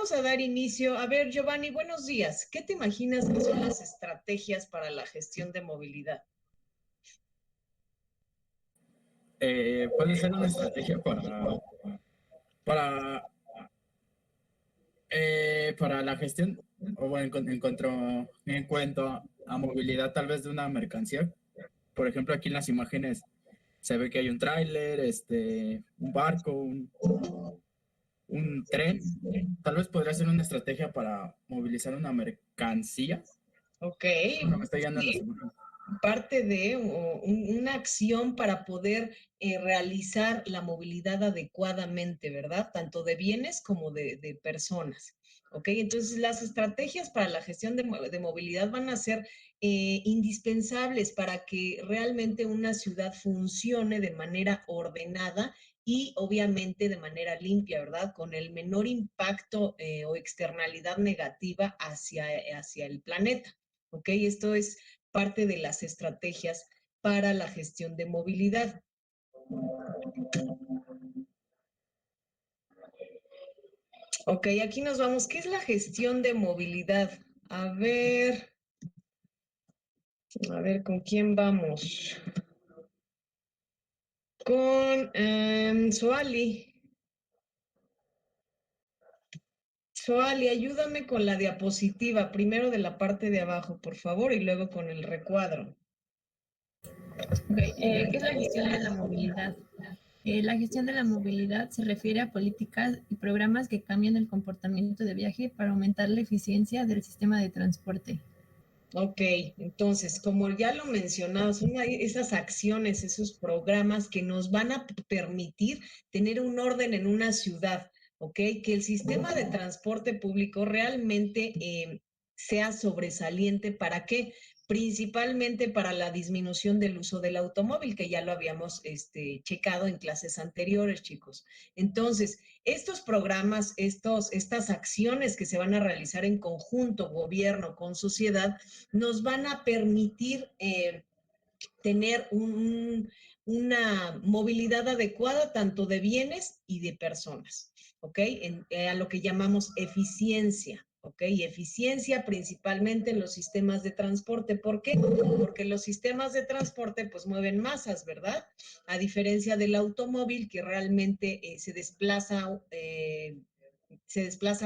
vamos a dar inicio. A ver, Giovanni, buenos días. ¿Qué te imaginas que son las estrategias para la gestión de movilidad? Puede ser una estrategia para, para la gestión o bueno, en cuanto a movilidad tal vez de una mercancía. Por ejemplo, aquí en las imágenes se ve que hay un tráiler, un barco, un tren. Tal vez podría ser una estrategia para movilizar una mercancía. Ok, Bueno, me estoy yendo en las sí, imágenes. parte de una acción para poder realizar la movilidad adecuadamente, ¿verdad? Tanto de bienes como de personas. ¿Ok? Entonces, las estrategias para la gestión de movilidad van a ser indispensables para que realmente una ciudad funcione de manera ordenada y obviamente de manera limpia, ¿verdad? Con el menor impacto o externalidad negativa hacia el planeta. ¿Ok? Esto es parte de las estrategias para la gestión de movilidad. Ok, aquí nos vamos. ¿Qué es la gestión de movilidad? A ver, ¿con quién vamos? Con Soali. Soali, ayúdame con la diapositiva, primero de la parte de abajo, por favor, y luego con el recuadro. Okay. ¿Qué es la gestión de la movilidad? La gestión de la movilidad se refiere a políticas y programas que cambian el comportamiento de viaje para aumentar la eficiencia del sistema de transporte. Ok, entonces, como ya lo mencionaba, son esas acciones, esos programas que nos van a permitir tener un orden en una ciudad, ¿ok? Que el sistema de transporte público realmente sea sobresaliente. ¿Para qué? Principalmente para la disminución del uso del automóvil, que ya lo habíamos checado en clases anteriores, chicos. Entonces, estos programas, estas acciones que se van a realizar en conjunto, gobierno con sociedad, nos van a permitir tener una movilidad adecuada tanto de bienes y de personas, ¿ok? A lo que llamamos eficiencia. ¿Ok? Y eficiencia principalmente en los sistemas de transporte. ¿Por qué? Porque los sistemas de transporte pues mueven masas, ¿verdad? A diferencia del automóvil que realmente se desplaza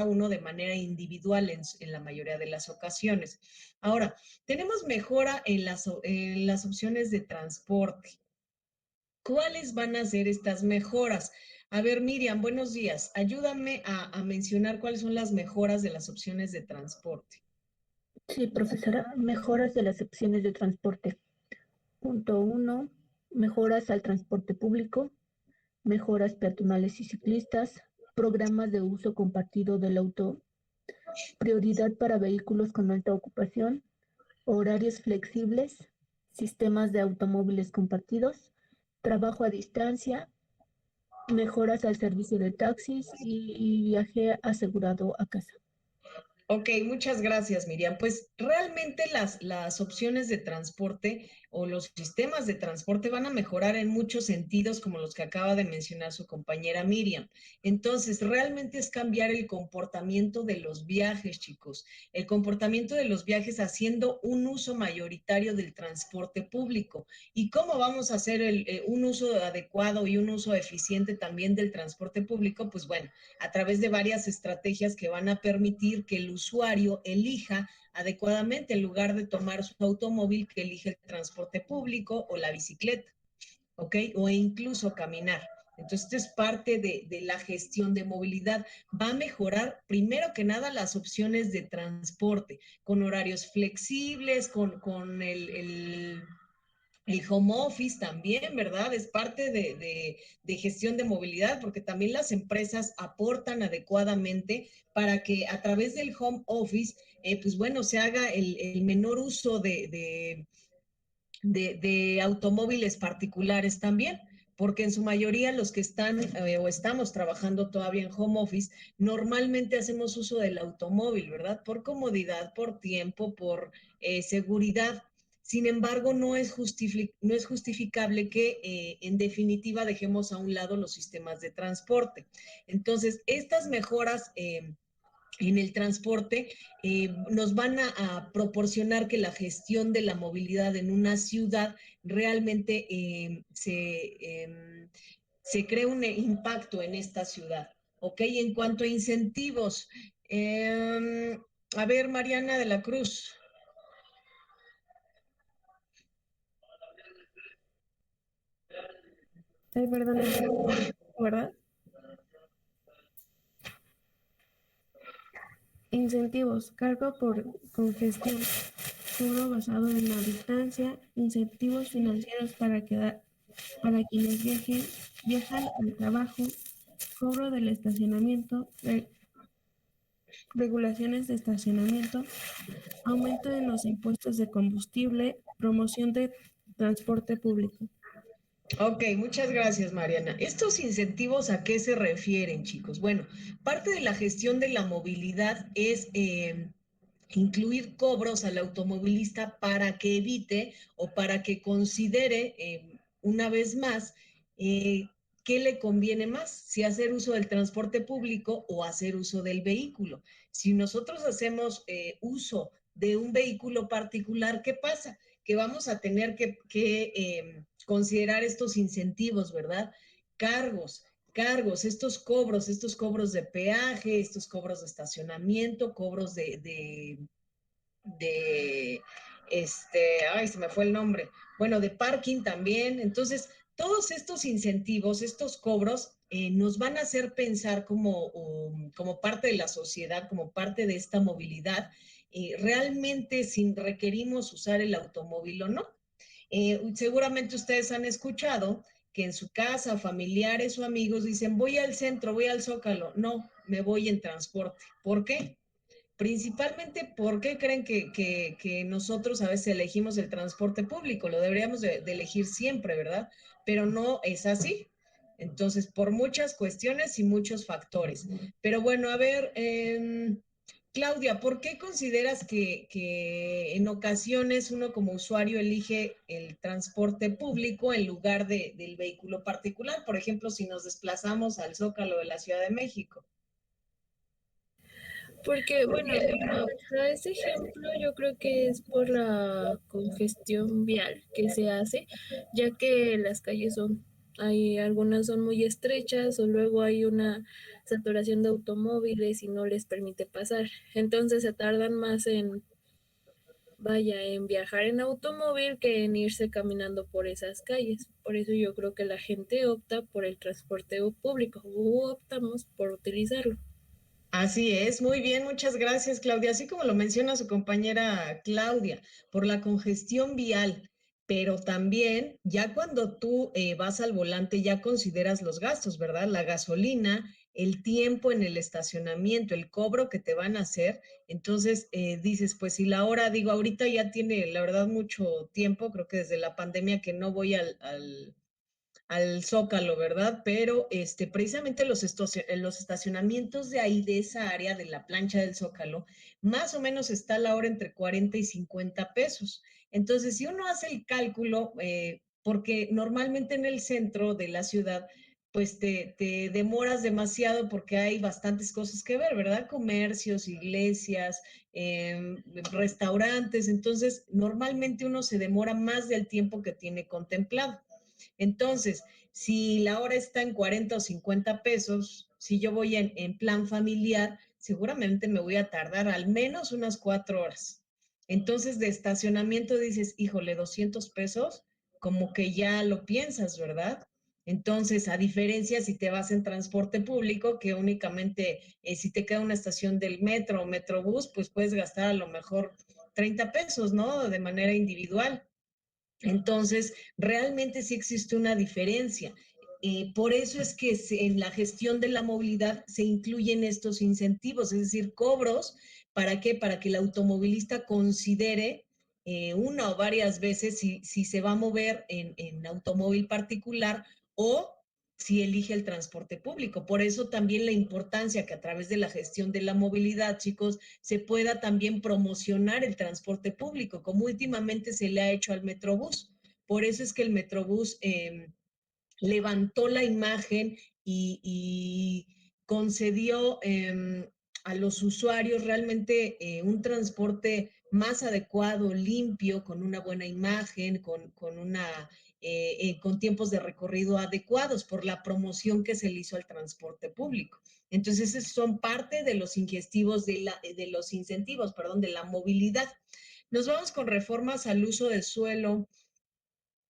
uno de manera individual en la mayoría de las ocasiones. Ahora, tenemos mejora en las opciones de transporte. ¿Cuáles van a ser estas mejoras? A ver, Miriam, buenos días. Ayúdame a mencionar cuáles son las mejoras de las opciones de transporte. Sí, profesora, mejoras de las opciones de transporte. Punto 1, mejoras al transporte público, mejoras peatonales y ciclistas, programas de uso compartido del auto, prioridad para vehículos con alta ocupación, horarios flexibles, sistemas de automóviles compartidos, trabajo a distancia, mejoras al servicio de taxis y viaje asegurado a casa. Ok, muchas gracias, Miriam. Pues realmente las opciones de transporte o los sistemas de transporte van a mejorar en muchos sentidos, como los que acaba de mencionar su compañera Miriam. Entonces, realmente es cambiar el comportamiento de los viajes, chicos. El comportamiento de los viajes haciendo un uso mayoritario del transporte público. ¿Y cómo vamos a hacer un uso adecuado y un uso eficiente también del transporte público? Pues bueno, a través de varias estrategias que van a permitir que el usuario elija adecuadamente en lugar de tomar su automóvil, que elige el transporte público o la bicicleta, ¿ok? O incluso caminar. Entonces, esto es parte de la gestión de movilidad. Va a mejorar, primero que nada, las opciones de transporte, con horarios flexibles, con el home office también, ¿verdad? Es parte de gestión de movilidad, porque también las empresas aportan adecuadamente para que a través del home office, pues bueno, se haga el menor uso de automóviles particulares también, porque en su mayoría los que están o estamos trabajando todavía en home office, normalmente hacemos uso del automóvil, ¿verdad? Por comodidad, por tiempo, por seguridad. Sin embargo, no es justificable que en definitiva dejemos a un lado los sistemas de transporte. Entonces, estas mejoras en el transporte, nos van a proporcionar que la gestión de la movilidad en una ciudad realmente se cree un impacto en esta ciudad. ¿Ok? En cuanto a incentivos, a ver, Mariana de la Cruz. Perdón, ¿verdad? Incentivos, cargo por congestión, cobro basado en la distancia, incentivos financieros para quienes viajan al trabajo, cobro del estacionamiento, regulaciones de estacionamiento, aumento en los impuestos de combustible, promoción de transporte público. Ok, muchas gracias, Mariana. ¿Estos incentivos a qué se refieren, chicos? Bueno, parte de la gestión de la movilidad es incluir cobros al automovilista para que evite o para que considere una vez más eh, qué le conviene más, si hacer uso del transporte público o hacer uso del vehículo. Si nosotros hacemos uso de un vehículo particular, ¿qué pasa? Que vamos a tener que considerar estos incentivos, ¿verdad? Cargos, estos cobros de peaje, estos cobros de estacionamiento, cobros de ay, se me fue el nombre, bueno, de parking también. Entonces, todos estos incentivos, estos cobros, nos van a hacer pensar como parte de la sociedad, como parte de esta movilidad, realmente si requerimos usar el automóvil o no. Seguramente ustedes han escuchado que en su casa, familiares o amigos dicen, voy al centro, voy al Zócalo. No, me voy en transporte. ¿Por qué? Principalmente, ¿por qué creen que nosotros a veces elegimos el transporte público? Lo deberíamos de elegir siempre, ¿verdad? Pero no es así. Entonces, por muchas cuestiones y muchos factores. Pero bueno, a ver, Claudia, ¿por qué consideras que en ocasiones uno como usuario elige el transporte público en lugar del vehículo particular? Por ejemplo, si nos desplazamos al Zócalo de la Ciudad de México. Porque, bueno, para ese ejemplo yo creo que es por la congestión vial que se hace, ya que las calles hay algunas son muy estrechas o luego hay una saturación de automóviles y no les permite pasar. Entonces se tardan más en viajar en automóvil que en irse caminando por esas calles. Por eso yo creo que la gente opta por el transporte público o optamos por utilizarlo. Así es, muy bien, muchas gracias, Claudia. Así como lo menciona su compañera Claudia, por la congestión vial, pero también ya cuando tú vas al volante ya consideras los gastos, ¿verdad? La gasolina, el tiempo en el estacionamiento, el cobro que te van a hacer. Entonces dices, pues si la hora, digo, ahorita ya tiene, la verdad, mucho tiempo, creo que desde la pandemia que no voy al Zócalo, ¿verdad? Pero precisamente los estacionamientos de ahí, de esa área de la plancha del Zócalo, más o menos está la hora entre 40 y 50 pesos. Entonces, si uno hace el cálculo, porque normalmente en el centro de la ciudad, pues te demoras demasiado porque hay bastantes cosas que ver, ¿verdad? Comercios, iglesias, restaurantes. Entonces, normalmente uno se demora más del tiempo que tiene contemplado. Entonces, si la hora está en 40 o 50 pesos, si yo voy en plan familiar, seguramente me voy a tardar al menos unas 4 horas. Entonces, de estacionamiento dices, híjole, 200 pesos, como que ya lo piensas, ¿verdad? Entonces, a diferencia si te vas en transporte público, que únicamente si te queda una estación del metro o metrobús, pues puedes gastar a lo mejor 30 pesos, ¿no? De manera individual. Entonces, realmente sí existe una diferencia. Por eso es que en la gestión de la movilidad se incluyen estos incentivos, es decir, cobros. ¿Para qué? Para que el automovilista considere una o varias veces si se va a mover en automóvil particular o si elige el transporte público. Por eso también la importancia que a través de la gestión de la movilidad, chicos, se pueda también promocionar el transporte público, como últimamente se le ha hecho al Metrobús. Por eso es que el Metrobús levantó la imagen y concedió a los usuarios realmente un transporte más adecuado, limpio, con una buena imagen, con tiempos de recorrido adecuados por la promoción que se le hizo al transporte público. Entonces, esos son parte de los incentivos de la movilidad. Nos vamos con reformas al uso del suelo.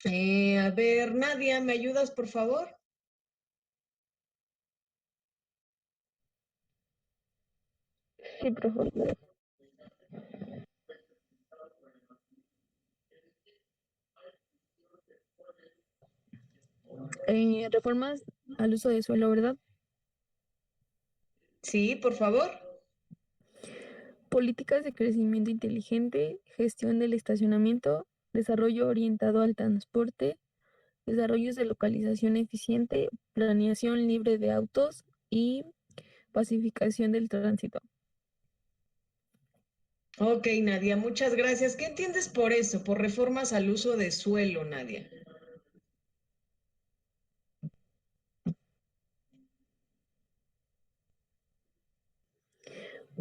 A ver, Nadia, ¿me ayudas, por favor? Sí, profesor. Reformas al uso de suelo, ¿verdad? Sí, por favor. Políticas de crecimiento inteligente, gestión del estacionamiento, desarrollo orientado al transporte, desarrollos de localización eficiente, planeación libre de autos y pacificación del tránsito. Ok, Nadia, muchas gracias. ¿Qué entiendes por eso, por reformas al uso de suelo, Nadia?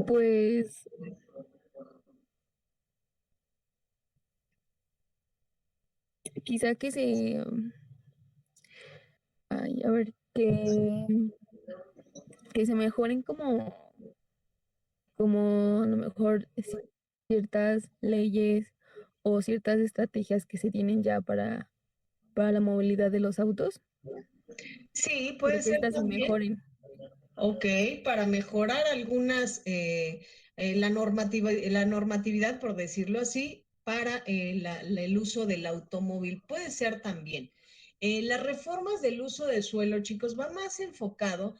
Pues quizá que se, ay, a ver, que se mejoren como a lo mejor ciertas leyes o ciertas estrategias que se tienen ya para la movilidad de los autos, Sí, pero puede que ser estas se también. mejoren. Ok, para mejorar algunas, la normatividad, por decirlo así, para el uso del automóvil. Puede ser también. Las reformas del uso del suelo, chicos, va más enfocado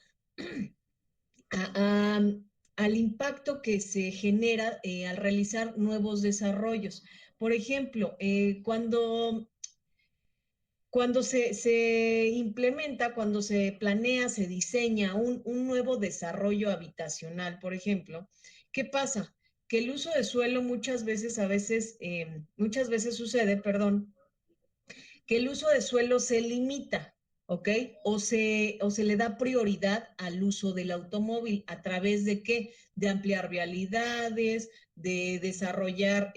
a- a- al impacto que se genera al realizar nuevos desarrollos. Por ejemplo, cuando se implementa, cuando se planea, se diseña un nuevo desarrollo habitacional, por ejemplo, ¿qué pasa? Que el uso de suelo muchas veces sucede, perdón, que el uso de suelo se limita, ¿ok? O se le da prioridad al uso del automóvil. ¿A través de qué? De ampliar vialidades, de desarrollar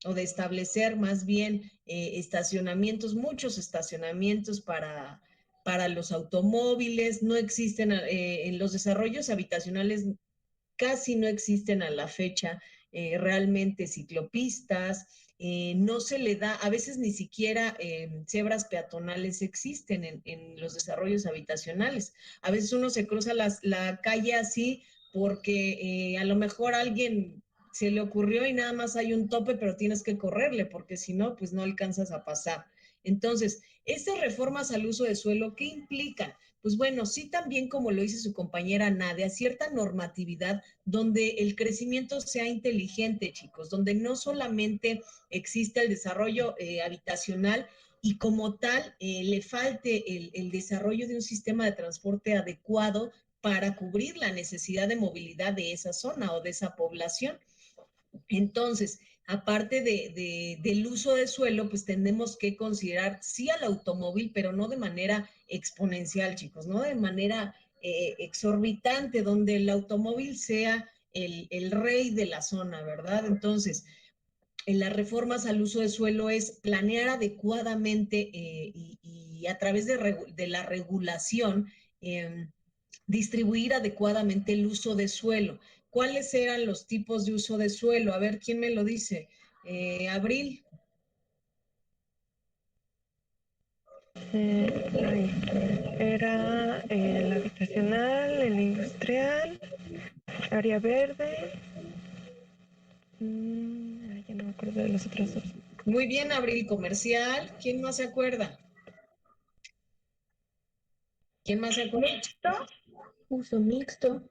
o de establecer más bien estacionamientos, muchos estacionamientos para los automóviles. No existen en los desarrollos habitacionales, casi no existen a la fecha realmente ciclopistas, no se le da, a veces ni siquiera cebras peatonales existen en los desarrollos habitacionales. A veces uno se cruza la calle así porque a lo mejor a alguien se le ocurrió y nada más hay un tope, pero tienes que correrle porque si no, pues no alcanzas a pasar. Entonces, estas reformas al uso de suelo, ¿qué implican? Pues bueno, sí también, como lo dice su compañera Nadia, cierta normatividad donde el crecimiento sea inteligente, chicos, donde no solamente existe el desarrollo habitacional y como tal le falte el desarrollo de un sistema de transporte adecuado para cubrir la necesidad de movilidad de esa zona o de esa población. Entonces, aparte del uso de suelo, pues tenemos que considerar sí al automóvil, pero no de manera exponencial, chicos, no de manera exorbitante, donde el automóvil sea el rey de la zona, ¿verdad? Entonces, en las reformas al uso de suelo es planear adecuadamente y a través de la regulación distribuir adecuadamente el uso de suelo. ¿Cuáles eran los tipos de uso de suelo? A ver, ¿quién me lo dice? Abril. Era el habitacional, el industrial, área verde. Ya no me acuerdo de los otros dos. Muy bien, Abril, comercial. ¿Quién más se acuerda? ¿Quién más se acuerda? Mixto, uso mixto.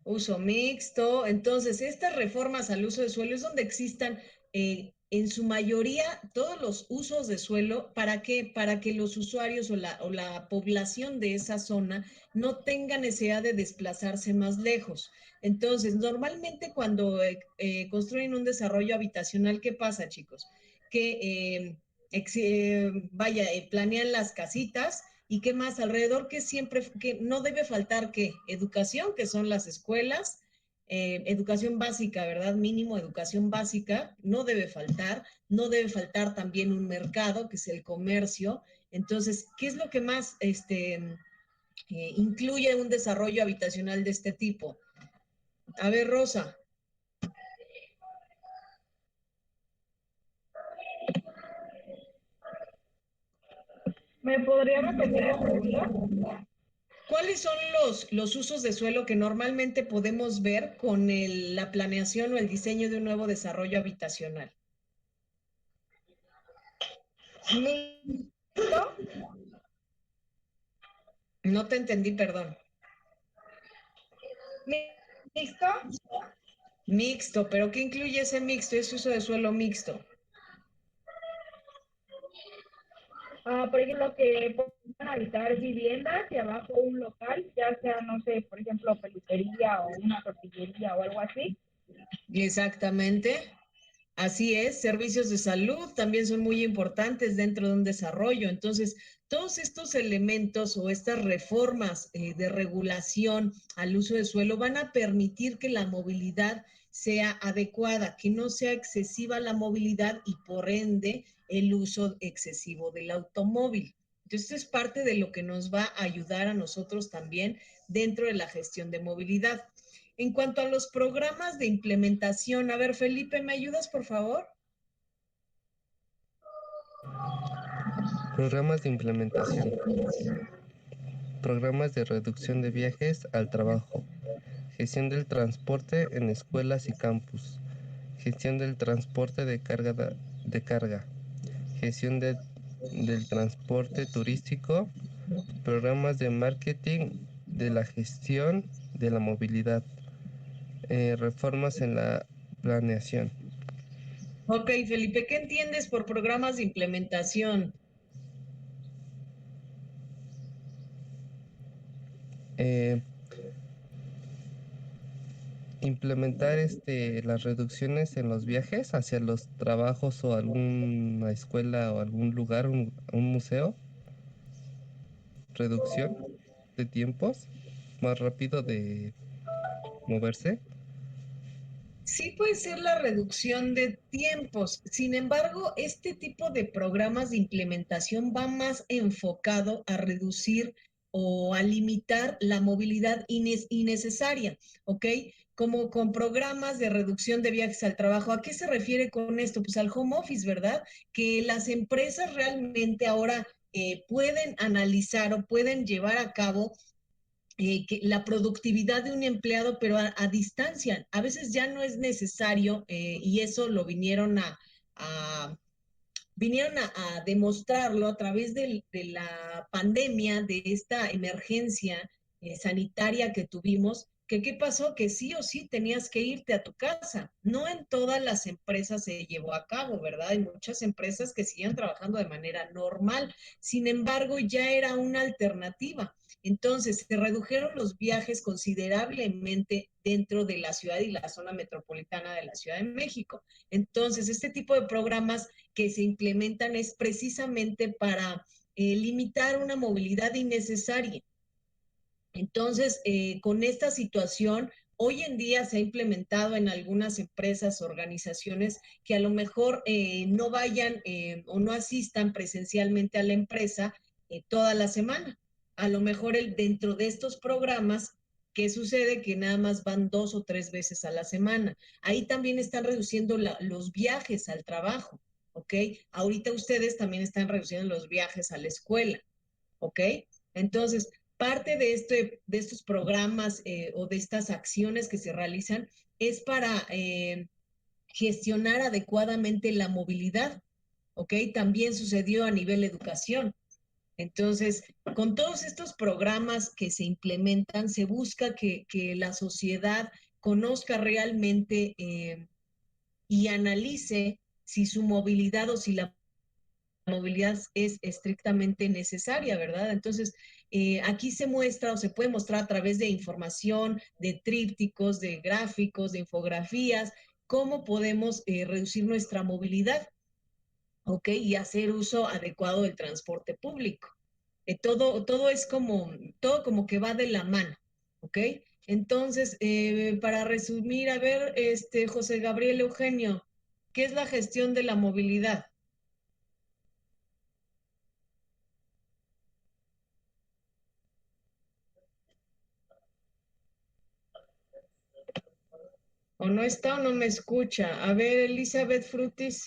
Uso mixto. Entonces, estas reformas al uso de suelo es donde existan en su mayoría todos los usos de suelo. ¿Para qué? Para que los usuarios o la población de esa zona no tengan necesidad de desplazarse más lejos. Entonces, normalmente cuando construyen un desarrollo habitacional, ¿qué pasa, chicos? Que, vaya, planean las casitas ¿Y qué más? Alrededor que siempre, que no debe faltar que educación, que son las escuelas, educación básica, ¿verdad? Mínimo educación básica, no debe faltar también un mercado, que es el comercio. Entonces, ¿qué es lo que más incluye un desarrollo habitacional de este tipo? A ver, Rosa. ¿Me podría repetir la pregunta? ¿Cuáles son los usos de suelo que normalmente podemos ver con la planeación o el diseño de un nuevo desarrollo habitacional? ¿Mixto? No te entendí, perdón. ¿Mixto? Mixto, pero ¿qué incluye ese mixto, ese uso de suelo mixto? Por ejemplo, que puedan habitar viviendas y abajo un local, ya sea, no sé, por ejemplo, peluquería o una tortillería o algo así. Exactamente. Así es, servicios de salud también son muy importantes dentro de un desarrollo. Entonces, todos estos elementos o estas reformas de regulación al uso de suelo van a permitir que la movilidad sea adecuada, que no sea excesiva la movilidad y por ende el uso excesivo del automóvil. Entonces, esto es parte de lo que nos va a ayudar a nosotros también dentro de la gestión de movilidad. En cuanto a los programas de implementación, a ver, Felipe, ¿me ayudas, por favor? Programas de implementación. Programas de reducción de viajes al trabajo. Gestión del transporte en escuelas y campus. Gestión del transporte de carga. Gestión del transporte turístico. Programas de marketing de la gestión de la movilidad. Reformas en la planeación. Ok, Felipe, ¿qué entiendes por programas de implementación? Eh, Implementar las reducciones en los viajes hacia los trabajos o alguna escuela o algún lugar, un museo. Reducción de tiempos, más rápido de moverse. Sí puede ser la reducción de tiempos. Sin embargo, este tipo de programas de implementación va más enfocado a reducir o a limitar la movilidad innecesaria, ¿ok? Como con programas de reducción de viajes al trabajo. ¿A qué se refiere con esto? Pues al home office, ¿verdad? Que las empresas realmente ahora pueden analizar o pueden llevar a cabo que la productividad de un empleado, pero a distancia. A veces ya no es necesario, y eso lo vinieron a demostrarlo a través de la pandemia, de esta emergencia sanitaria que tuvimos, que qué pasó, que sí o sí tenías que irte a tu casa. No en todas las empresas se llevó a cabo, ¿verdad? Hay muchas empresas que siguen trabajando de manera normal. Sin embargo, ya era una alternativa. Entonces, se redujeron los viajes considerablemente dentro de la ciudad y la zona metropolitana de la Ciudad de México. Entonces, este tipo de programas que se implementan es precisamente para limitar una movilidad innecesaria. Entonces, con esta situación, hoy en día se ha implementado en algunas empresas, organizaciones que a lo mejor no vayan o no asistan presencialmente a la empresa toda la semana. A lo mejor dentro de estos programas, ¿qué sucede? Que nada más van 2 o 3 veces a la semana. Ahí también están reduciendo los viajes al trabajo, ¿ok? Ahorita ustedes también están reduciendo los viajes a la escuela, ¿ok? Entonces, parte de estos programas o de estas acciones que se realizan es para gestionar adecuadamente la movilidad, ¿ok? También sucedió a nivel educación. Entonces, con todos estos programas que se implementan, se busca que la sociedad conozca realmente y analice si su movilidad o si la movilidad es estrictamente necesaria, ¿verdad? Entonces, aquí se muestra o se puede mostrar a través de información, de trípticos, de gráficos, de infografías, cómo podemos reducir nuestra movilidad, ¿ok? Y hacer uso adecuado del transporte público. Todo es todo como que va de la mano, ¿ok? Entonces, para resumir, a ver, José Gabriel Eugenio, ¿qué es la gestión de la movilidad? ¿O no está o no me escucha? A ver, Elizabeth Frutis.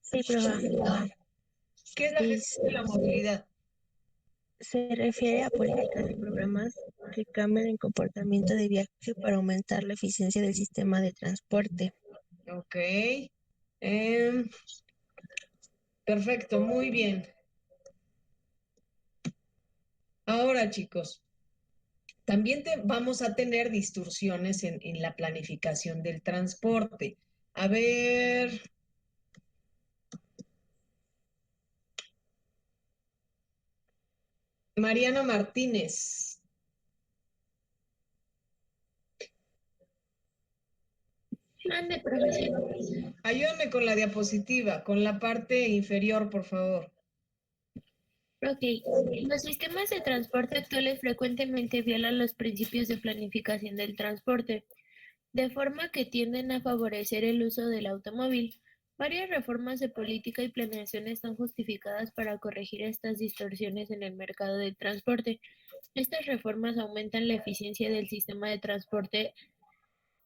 Sí, profe. ¿Qué es la gestión de la movilidad? Se refiere a políticas y programas que cambian el comportamiento de viaje para aumentar la eficiencia del sistema de transporte. Ok. Em, perfecto, muy bien. Ahora, chicos, también vamos a tener distorsiones en la planificación del transporte. A ver, Mariano Martínez, Mande, profesor. ayúdame con la diapositiva, con la parte inferior, por favor. Ok, los sistemas de transporte actuales frecuentemente violan los principios de planificación del transporte, de forma que tienden a favorecer el uso del automóvil. Varias reformas de política y planeación están justificadas para corregir estas distorsiones en el mercado del transporte. Estas reformas aumentan la eficiencia del sistema de transporte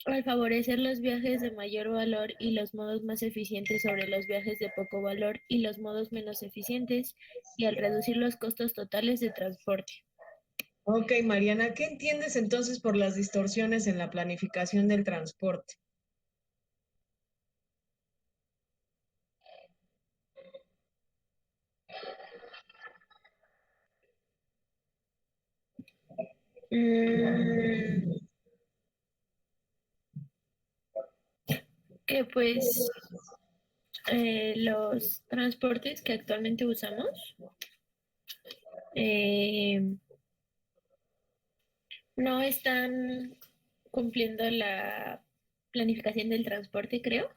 al favorecer los viajes de mayor valor y los modos más eficientes sobre los viajes de poco valor y los modos menos eficientes, y al reducir los costos totales de transporte. Ok, Mariana, ¿qué entiendes entonces por las distorsiones en la planificación del transporte? Mm, que pues los transportes que actualmente usamos eh, no están cumpliendo la planificación del transporte, creo.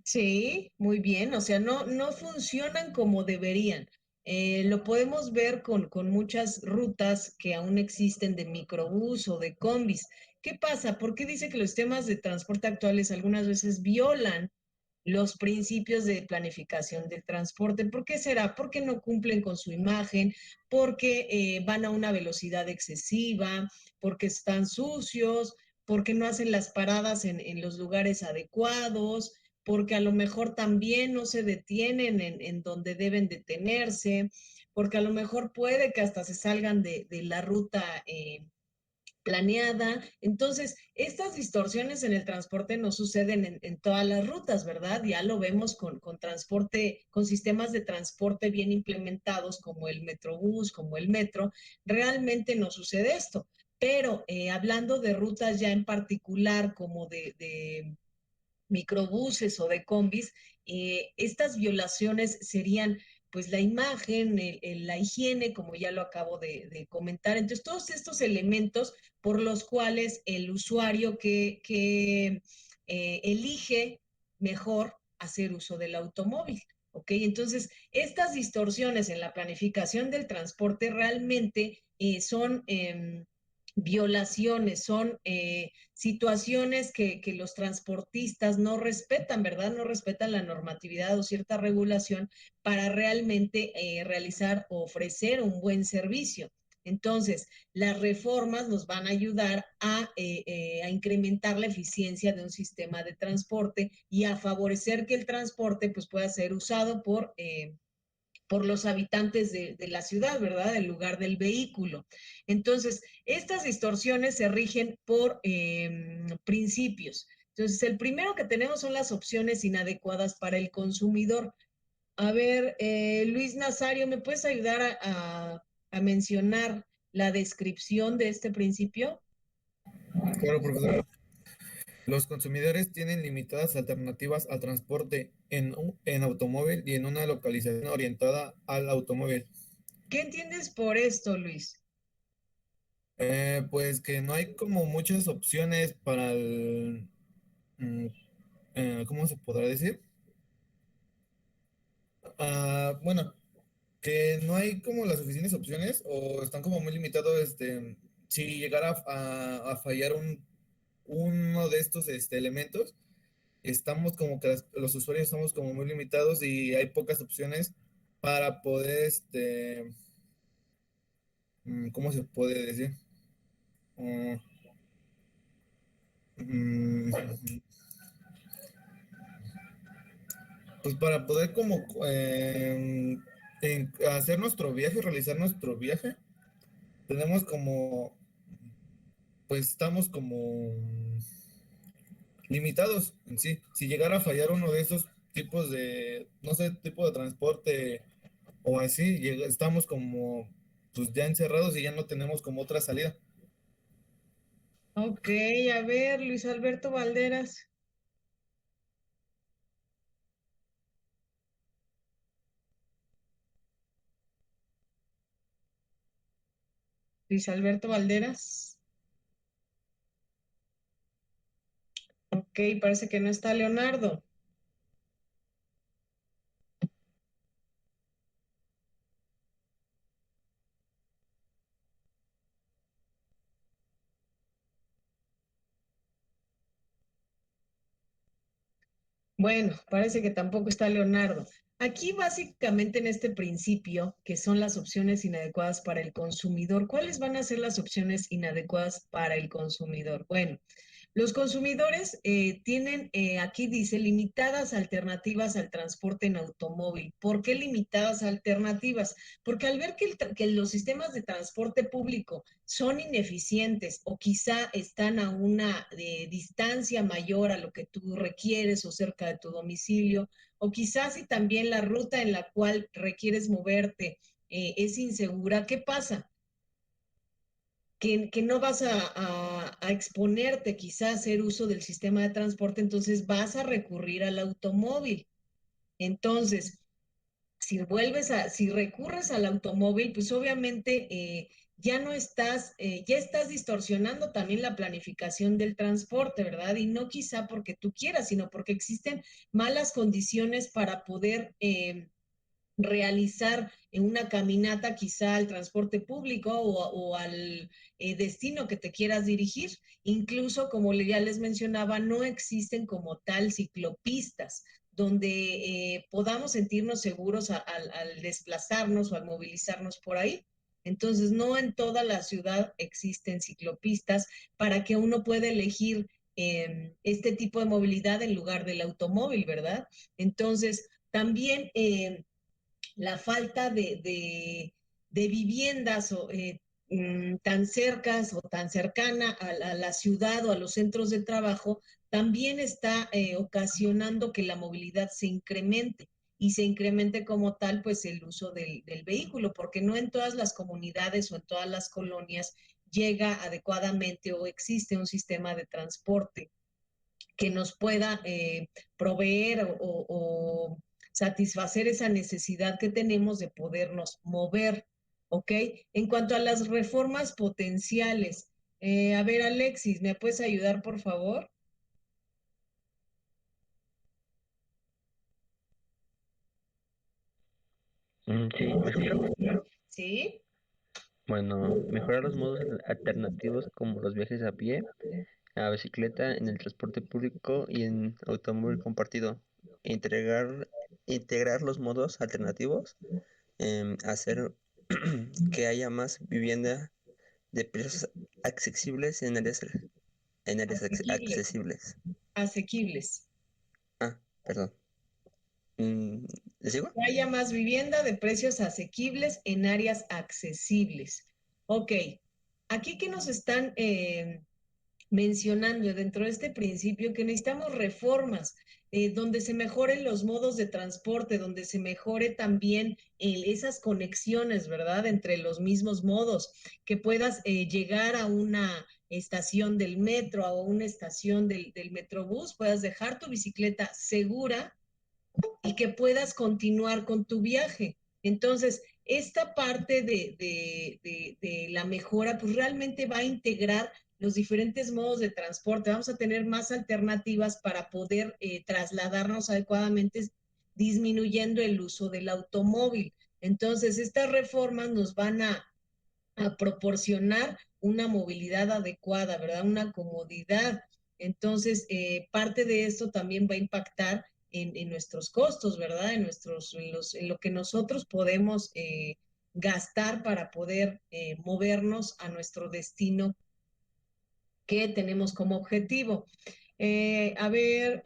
Sí, muy bien, o sea, no funcionan como deberían. Lo podemos ver con muchas rutas que aún existen de microbús o de combis. ¿Qué pasa? ¿Por qué dice que los sistemas de transporte actuales algunas veces violan los principios de planificación del transporte? ¿Por qué será? Porque no cumplen con su imagen, porque van a una velocidad excesiva, porque están sucios, porque no hacen las paradas en los lugares adecuados, porque a lo mejor también no se detienen en donde deben detenerse, porque a lo mejor puede que hasta se salgan de la ruta planeada. Entonces, estas distorsiones en el transporte no suceden en todas las rutas, ¿verdad? Ya lo vemos con transporte, con sistemas de transporte bien implementados como el Metrobús, como el metro, realmente no sucede esto. Pero hablando de rutas ya en particular como de microbuses o de combis, estas violaciones serían pues la imagen, la higiene, como ya lo acabo de comentar. Entonces, todos estos elementos por los cuales el usuario que elige mejor hacer uso del automóvil. ¿Ok? Entonces, estas distorsiones en la planificación del transporte realmente son violaciones, son situaciones que los transportistas no respetan, ¿verdad? No respetan la normatividad o cierta regulación para realmente realizar o ofrecer un buen servicio. Entonces, las reformas nos van a ayudar a incrementar la eficiencia de un sistema de transporte y a favorecer que el transporte pues, pueda ser usado por los habitantes de la ciudad, ¿verdad? En lugar del vehículo. Entonces, estas distorsiones se rigen por principios. Entonces, el primero que tenemos son las opciones inadecuadas para el consumidor. A ver, Luis Nazario, ¿me puedes ayudar a mencionar la descripción de este principio? Claro, profesor. Los consumidores tienen limitadas alternativas al transporte en automóvil y en una localización orientada al automóvil. ¿Qué entiendes por esto, Luis? Pues que no hay como muchas opciones para ¿cómo se podrá decir? Bueno, que no hay como las suficientes opciones o están como muy limitados, si llegara a fallar uno de estos elementos, estamos como que los usuarios estamos como muy limitados y hay pocas opciones para poder, ¿cómo se puede decir? Mm, mm, pues para poder como hacer nuestro viaje, realizar nuestro viaje, tenemos como, pues estamos como limitados en sí. Si llegara a fallar uno de esos tipos de, no sé, tipo de transporte o así, estamos como pues ya encerrados y ya no tenemos como otra salida. Ok, a ver, Luis Alberto Valderas. Luis Alberto Valderas. Ok, parece que no está Leonardo. Bueno, parece que tampoco está Leonardo. Aquí básicamente en este principio, que son las opciones inadecuadas para el consumidor, ¿cuáles van a ser las opciones inadecuadas para el consumidor? Bueno, los consumidores tienen, aquí dice, limitadas alternativas al transporte en automóvil. ¿Por qué limitadas alternativas? Porque al ver que los sistemas de transporte público son ineficientes o quizá están a una distancia mayor a lo que tú requieres o cerca de tu domicilio, o quizás si también la ruta en la cual requieres moverte es insegura, ¿qué pasa? Que no vas a exponerte quizás a hacer uso del sistema de transporte, entonces vas a recurrir al automóvil. Entonces, si recurres al automóvil, pues obviamente ya no estás, ya estás distorsionando también la planificación del transporte, ¿verdad? Y no quizá porque tú quieras, sino porque existen malas condiciones para poder realizar una caminata quizá al transporte público o al destino que te quieras dirigir. Incluso, como ya les mencionaba, no existen como tal ciclopistas donde podamos sentirnos seguros al desplazarnos o al movilizarnos por ahí. Entonces, no en toda la ciudad existen ciclopistas para que uno pueda elegir este tipo de movilidad en lugar del automóvil, ¿verdad? Entonces, también la falta de viviendas tan cercas o tan cercana a la ciudad o a los centros de trabajo también está ocasionando que la movilidad se incremente y se incremente como tal pues el uso del vehículo, porque no en todas las comunidades o en todas las colonias llega adecuadamente o existe un sistema de transporte que nos pueda proveer o satisfacer esa necesidad que tenemos de podernos mover, ¿ok? En cuanto a las reformas potenciales, a ver, Alexis, ¿me puedes ayudar, por favor? Sí, ¿me escuchan? ¿Sí? Bueno, mejorar los modos alternativos como los viajes a pie, a bicicleta, en el transporte público y en automóvil compartido. Integrar, integrar los modos alternativos, hacer que haya más vivienda de precios accesibles en áreas Asequibles, accesibles. asequibles. Ah, perdón. ¿Les sigo? Que haya más vivienda de precios asequibles en áreas accesibles. Ok, aquí que nos están mencionando dentro de este principio que necesitamos reformas donde se mejoren los modos de transporte, donde se mejore también esas conexiones, ¿verdad? Entre los mismos modos, que puedas llegar a una estación del metro o a una estación del metrobús, puedas dejar tu bicicleta segura y que puedas continuar con tu viaje. Entonces, esta parte de la mejora, pues realmente va a integrar los diferentes modos de transporte. Vamos a tener más alternativas para poder trasladarnos adecuadamente disminuyendo el uso del automóvil. Entonces, estas reformas nos van a proporcionar una movilidad adecuada, ¿verdad? Una comodidad. Entonces, parte de esto también va a impactar en nuestros costos, ¿verdad? En lo que nosotros podemos gastar para poder movernos a nuestro destino que tenemos como objetivo. A ver,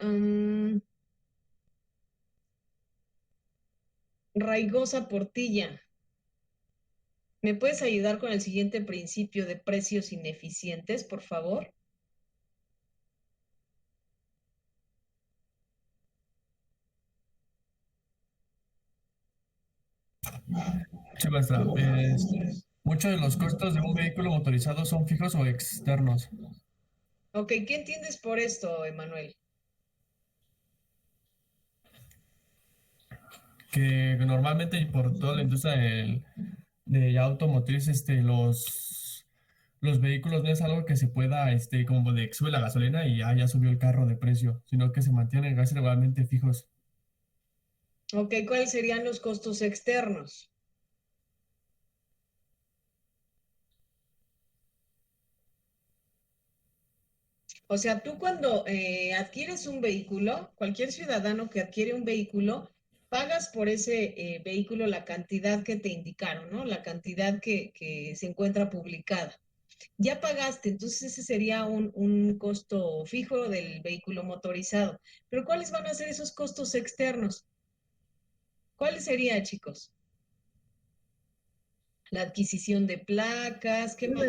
Raigosa Portilla, ¿me puedes ayudar con el siguiente principio de precios ineficientes, por favor? Sí, maestra. Muchos de los costos de un vehículo motorizado son fijos o externos. Ok, ¿qué entiendes por esto, Emanuel? Que normalmente y por toda la industria de automotriz, los vehículos no es algo que se pueda, como de que sube la gasolina y ya subió el carro de precio, sino que se mantienen casi regularmente fijos. Ok, ¿cuáles serían los costos externos? O sea, tú cuando adquieres un vehículo, cualquier ciudadano que adquiere un vehículo, pagas por ese vehículo la cantidad que te indicaron, ¿no? La cantidad que se encuentra publicada. Ya pagaste, entonces ese sería un costo fijo del vehículo motorizado. Pero ¿cuáles van a ser esos costos externos? ¿Cuáles serían, chicos? La adquisición de placas, ¿qué más?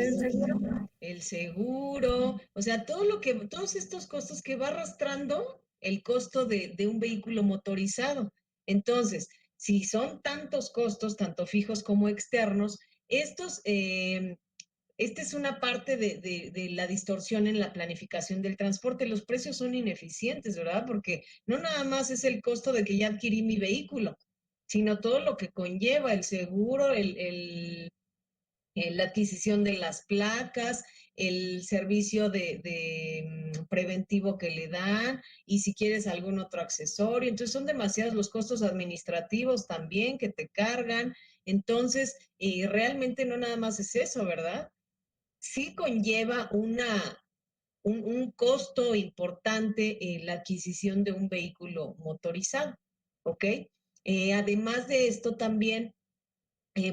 El seguro, o sea, todos estos costos que va arrastrando el costo de un vehículo motorizado. Entonces, si son tantos costos, tanto fijos como externos, esta es una parte de la distorsión en la planificación del transporte. Los precios son ineficientes, ¿verdad? Porque no nada más es el costo de que ya adquirí mi vehículo, sino todo lo que conlleva el seguro, la adquisición de las placas, el servicio de preventivo que le dan y si quieres algún otro accesorio. Entonces son demasiados los costos administrativos también que te cargan. Entonces, realmente no nada más es eso, ¿verdad? Sí conlleva un costo importante en la adquisición de un vehículo motorizado, ¿ok? Además de esto también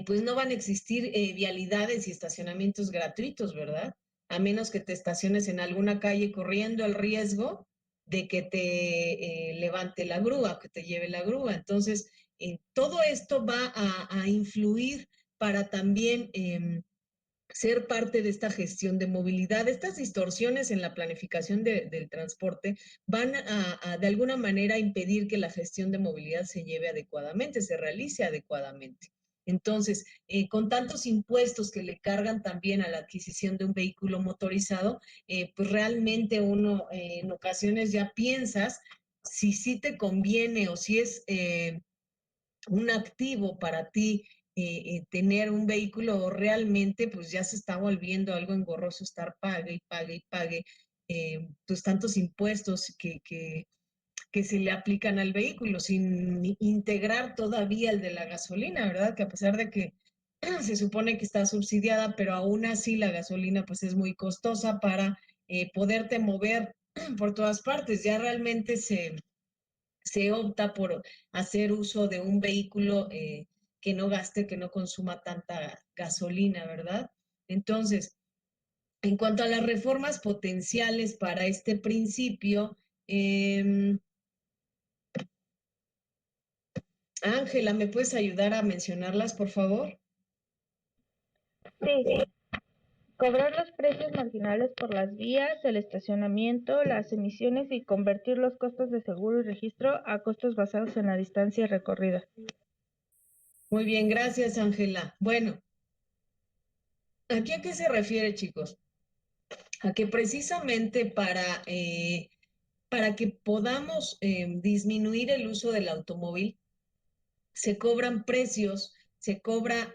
pues no van a existir vialidades y estacionamientos gratuitos, ¿verdad? A menos que te estaciones en alguna calle corriendo el riesgo de que te levante la grúa, que te lleve la grúa. Entonces, todo esto va a influir para también ser parte de esta gestión de movilidad. Estas distorsiones en la planificación del transporte van de alguna manera impedir que la gestión de movilidad se lleve adecuadamente, se realice adecuadamente. Entonces, con tantos impuestos que le cargan también a la adquisición de un vehículo motorizado, pues realmente uno en ocasiones ya piensas si sí te conviene o si es un activo para ti tener un vehículo o realmente pues ya se está volviendo algo engorroso estar pague y pague y pague pues tantos impuestos que se le aplican al vehículo sin integrar todavía el de la gasolina, ¿verdad? Que a pesar de que se supone que está subsidiada, pero aún así la gasolina pues es muy costosa para poderte mover por todas partes. Ya realmente se opta por hacer uso de un vehículo que no gaste, que no consuma tanta gasolina, ¿verdad? Entonces, en cuanto a las reformas potenciales para este principio, Ángela, ¿me puedes ayudar a mencionarlas, por favor? Sí, cobrar los precios marginales por las vías, el estacionamiento, las emisiones y convertir los costos de seguro y registro a costos basados en la distancia recorrida. Muy bien, gracias, Ángela. Bueno, ¿aquí a qué se refiere, chicos? A que precisamente para que podamos disminuir el uso del automóvil, se cobran precios, se cobra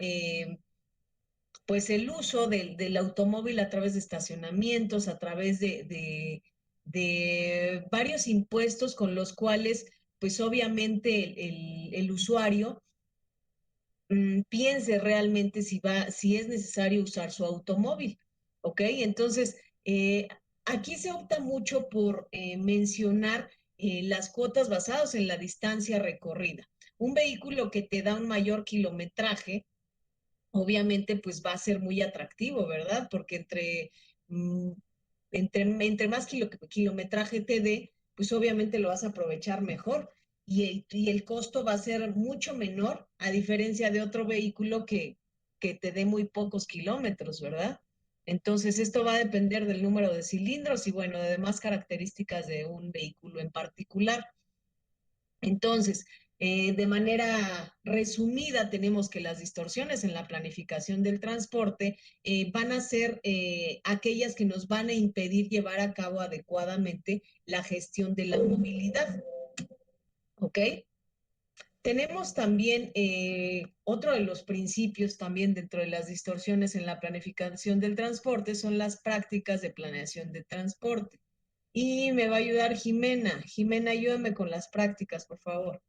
pues el uso del automóvil a través de estacionamientos, a través de varios impuestos con los cuales pues obviamente el usuario piense realmente si es necesario usar su automóvil, ¿ok? Entonces, aquí se opta mucho por mencionar las cuotas basadas en la distancia recorrida. Un vehículo que te da un mayor kilometraje, obviamente, pues va a ser muy atractivo, ¿verdad? Porque entre más kilometraje te dé, pues obviamente lo vas a aprovechar mejor y el costo va a ser mucho menor a diferencia de otro vehículo que te dé muy pocos kilómetros, ¿verdad? Entonces, esto va a depender del número de cilindros y, bueno, de demás características de un vehículo en particular. Entonces, de manera resumida, tenemos que las distorsiones en la planificación del transporte van a ser aquellas que nos van a impedir llevar a cabo adecuadamente la gestión de la movilidad. ¿Ok? Tenemos también otro de los principios también dentro de las distorsiones en la planificación del transporte son las prácticas de planeación de transporte. Y me va a ayudar Jimena. Jimena, ayúdame con las prácticas, por favor.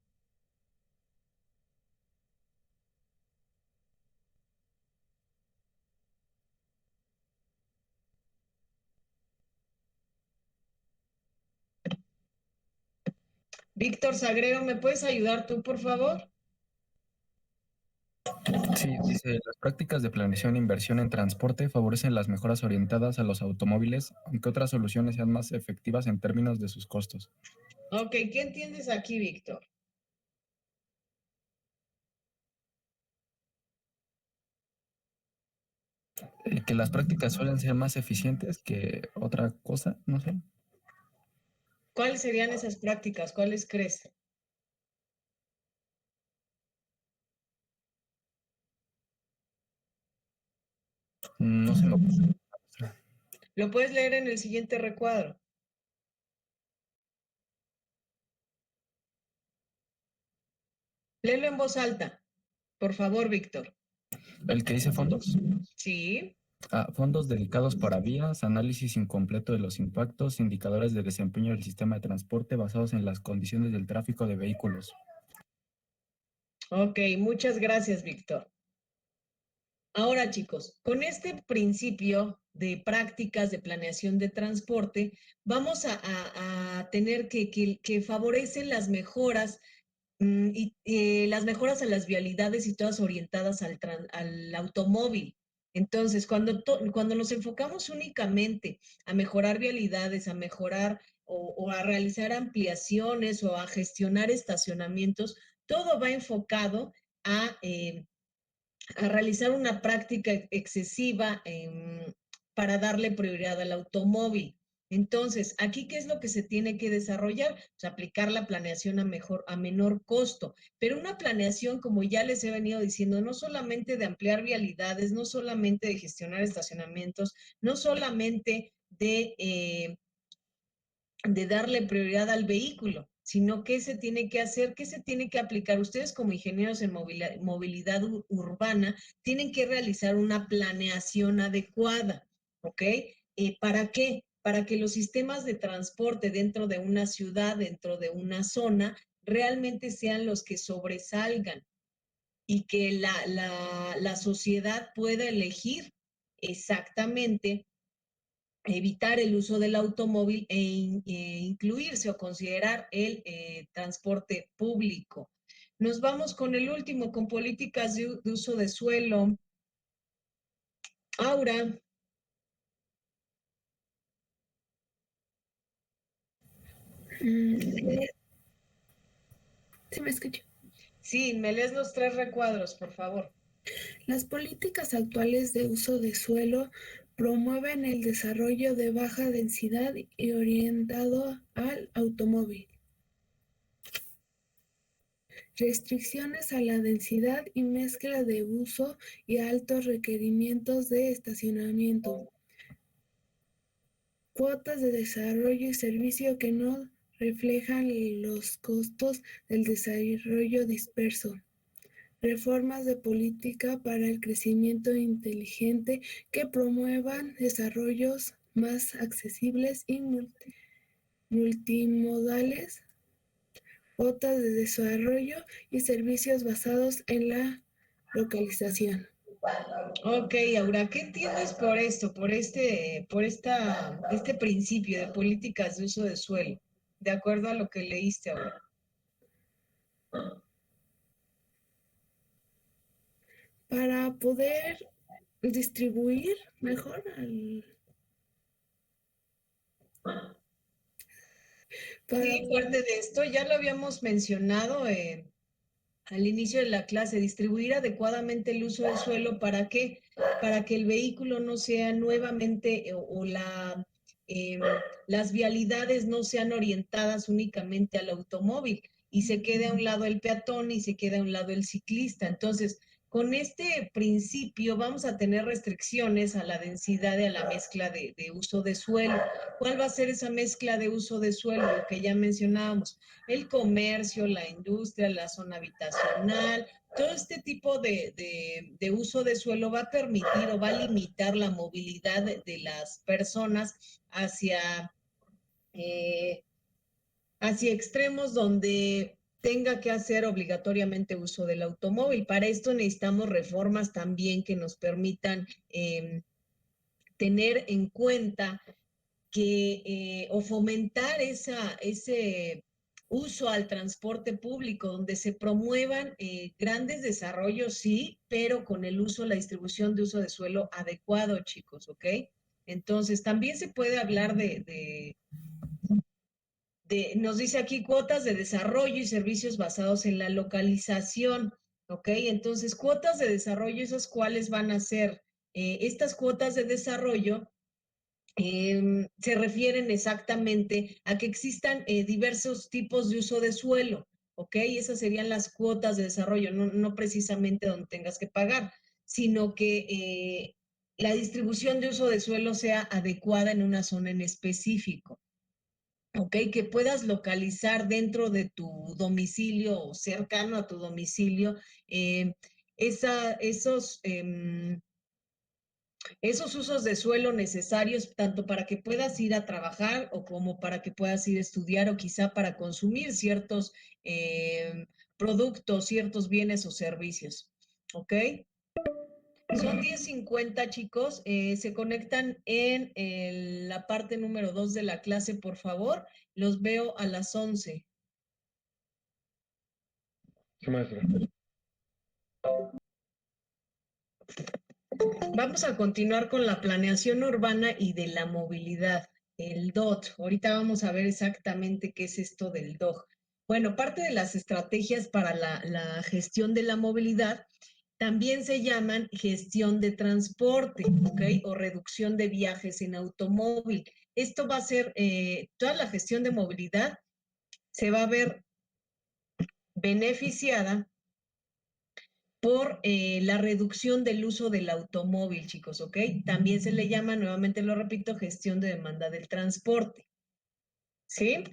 Víctor Sagrero, ¿me puedes ayudar tú, por favor? Sí, dice, las prácticas de planeación e inversión en transporte favorecen las mejoras orientadas a los automóviles, aunque otras soluciones sean más efectivas en términos de sus costos. Ok, ¿qué entiendes aquí, Víctor? Que las prácticas suelen ser más eficientes que otra cosa, no sé. ¿Cuáles serían esas prácticas? ¿Cuáles crees? No se me ocurre. Lo puedes leer en el siguiente recuadro. Léelo en voz alta, por favor, Víctor. ¿El que dice fondos? Sí. Fondos dedicados para vías, análisis incompleto de los impactos, indicadores de desempeño del sistema de transporte basados en las condiciones del tráfico de vehículos. Ok, muchas gracias, Víctor. Ahora, chicos, con este principio de prácticas de planeación de transporte, vamos a tener que favorecen las mejoras las mejoras a las vialidades y todas orientadas al automóvil. Entonces, cuando nos enfocamos únicamente a mejorar vialidades, a mejorar o a realizar ampliaciones o a gestionar estacionamientos, todo va enfocado a realizar una práctica excesiva para darle prioridad al automóvil. Entonces, aquí, ¿qué es lo que se tiene que desarrollar? Pues aplicar la planeación a menor costo, pero una planeación, como ya les he venido diciendo, no solamente de ampliar vialidades, no solamente de gestionar estacionamientos, no solamente de darle prioridad al vehículo, sino qué se tiene que hacer, qué se tiene que aplicar. Ustedes como ingenieros en movilidad urbana tienen que realizar una planeación adecuada, ¿ok? ¿Para qué? Para que los sistemas de transporte dentro de una ciudad, dentro de una zona, realmente sean los que sobresalgan y que la sociedad pueda elegir exactamente evitar el uso del automóvil incluirse o considerar el transporte público. Nos vamos con el último, con políticas de uso de suelo. Aura. ¿Sí me escucho? Sí, me lees los 3 recuadros, por favor. Las políticas actuales de uso de suelo promueven el desarrollo de baja densidad y orientado al automóvil. Restricciones a la densidad y mezcla de uso y altos requerimientos de estacionamiento. Cuotas de desarrollo y servicio que no reflejan los costos del desarrollo disperso. Reformas de política para el crecimiento inteligente que promuevan desarrollos más accesibles y multimodales. cuotas de desarrollo y servicios basados en la localización. Ok, Aura, ¿qué entiendes por esto, este principio de políticas de uso de suelo? De acuerdo a lo que leíste, Aura. Para poder distribuir mejor Sí, parte de esto ya lo habíamos mencionado al inicio de la clase, distribuir adecuadamente el uso del suelo. ¿Para qué? Para que el vehículo no sea nuevamente las vialidades no sean orientadas únicamente al automóvil y se quede a un lado el peatón y se quede a un lado el ciclista. Entonces, con este principio vamos a tener restricciones a la densidad y a la mezcla de uso de suelo. ¿Cuál va a ser esa mezcla de uso de suelo? Lo que ya mencionábamos, el comercio, la industria, la zona habitacional, todo este tipo de uso de suelo va a permitir o va a limitar la movilidad de las personas hacia, hacia extremos donde tenga que hacer obligatoriamente uso del automóvil. Para esto necesitamos reformas también que nos permitan tener en cuenta que o fomentar ese uso al transporte público, donde se promuevan grandes desarrollos, sí, pero con el uso, la distribución de uso de suelo adecuado, chicos, ¿ok? Entonces, también se puede hablar nos dice aquí cuotas de desarrollo y servicios basados en la localización, ¿ok? Entonces, cuotas de desarrollo, esas cuáles van a ser, estas cuotas de desarrollo se refieren exactamente a que existan diversos tipos de uso de suelo, ¿ok? Esas serían las cuotas de desarrollo, no precisamente donde tengas que pagar, sino que la distribución de uso de suelo sea adecuada en una zona en específico. ¿Ok? Que puedas localizar dentro de tu domicilio o cercano a tu domicilio esos usos de suelo necesarios tanto para que puedas ir a trabajar o como para que puedas ir a estudiar o quizá para consumir ciertos productos, ciertos bienes o servicios. ¿Ok? Son 10:50, chicos. Se conectan en la parte número 2 de la clase, por favor. Los veo a las 11. ¿Qué más? Vamos a continuar con la planeación urbana y de la movilidad, el DOT. Ahorita vamos a ver exactamente qué es esto del DOT. Bueno, parte de las estrategias para la gestión de la movilidad también se llaman gestión de transporte, ¿ok? O reducción de viajes en automóvil. Esto va a ser, toda la gestión de movilidad se va a ver beneficiada por la reducción del uso del automóvil, chicos, ¿ok? También se le llama, nuevamente lo repito, gestión de demanda del transporte, ¿sí?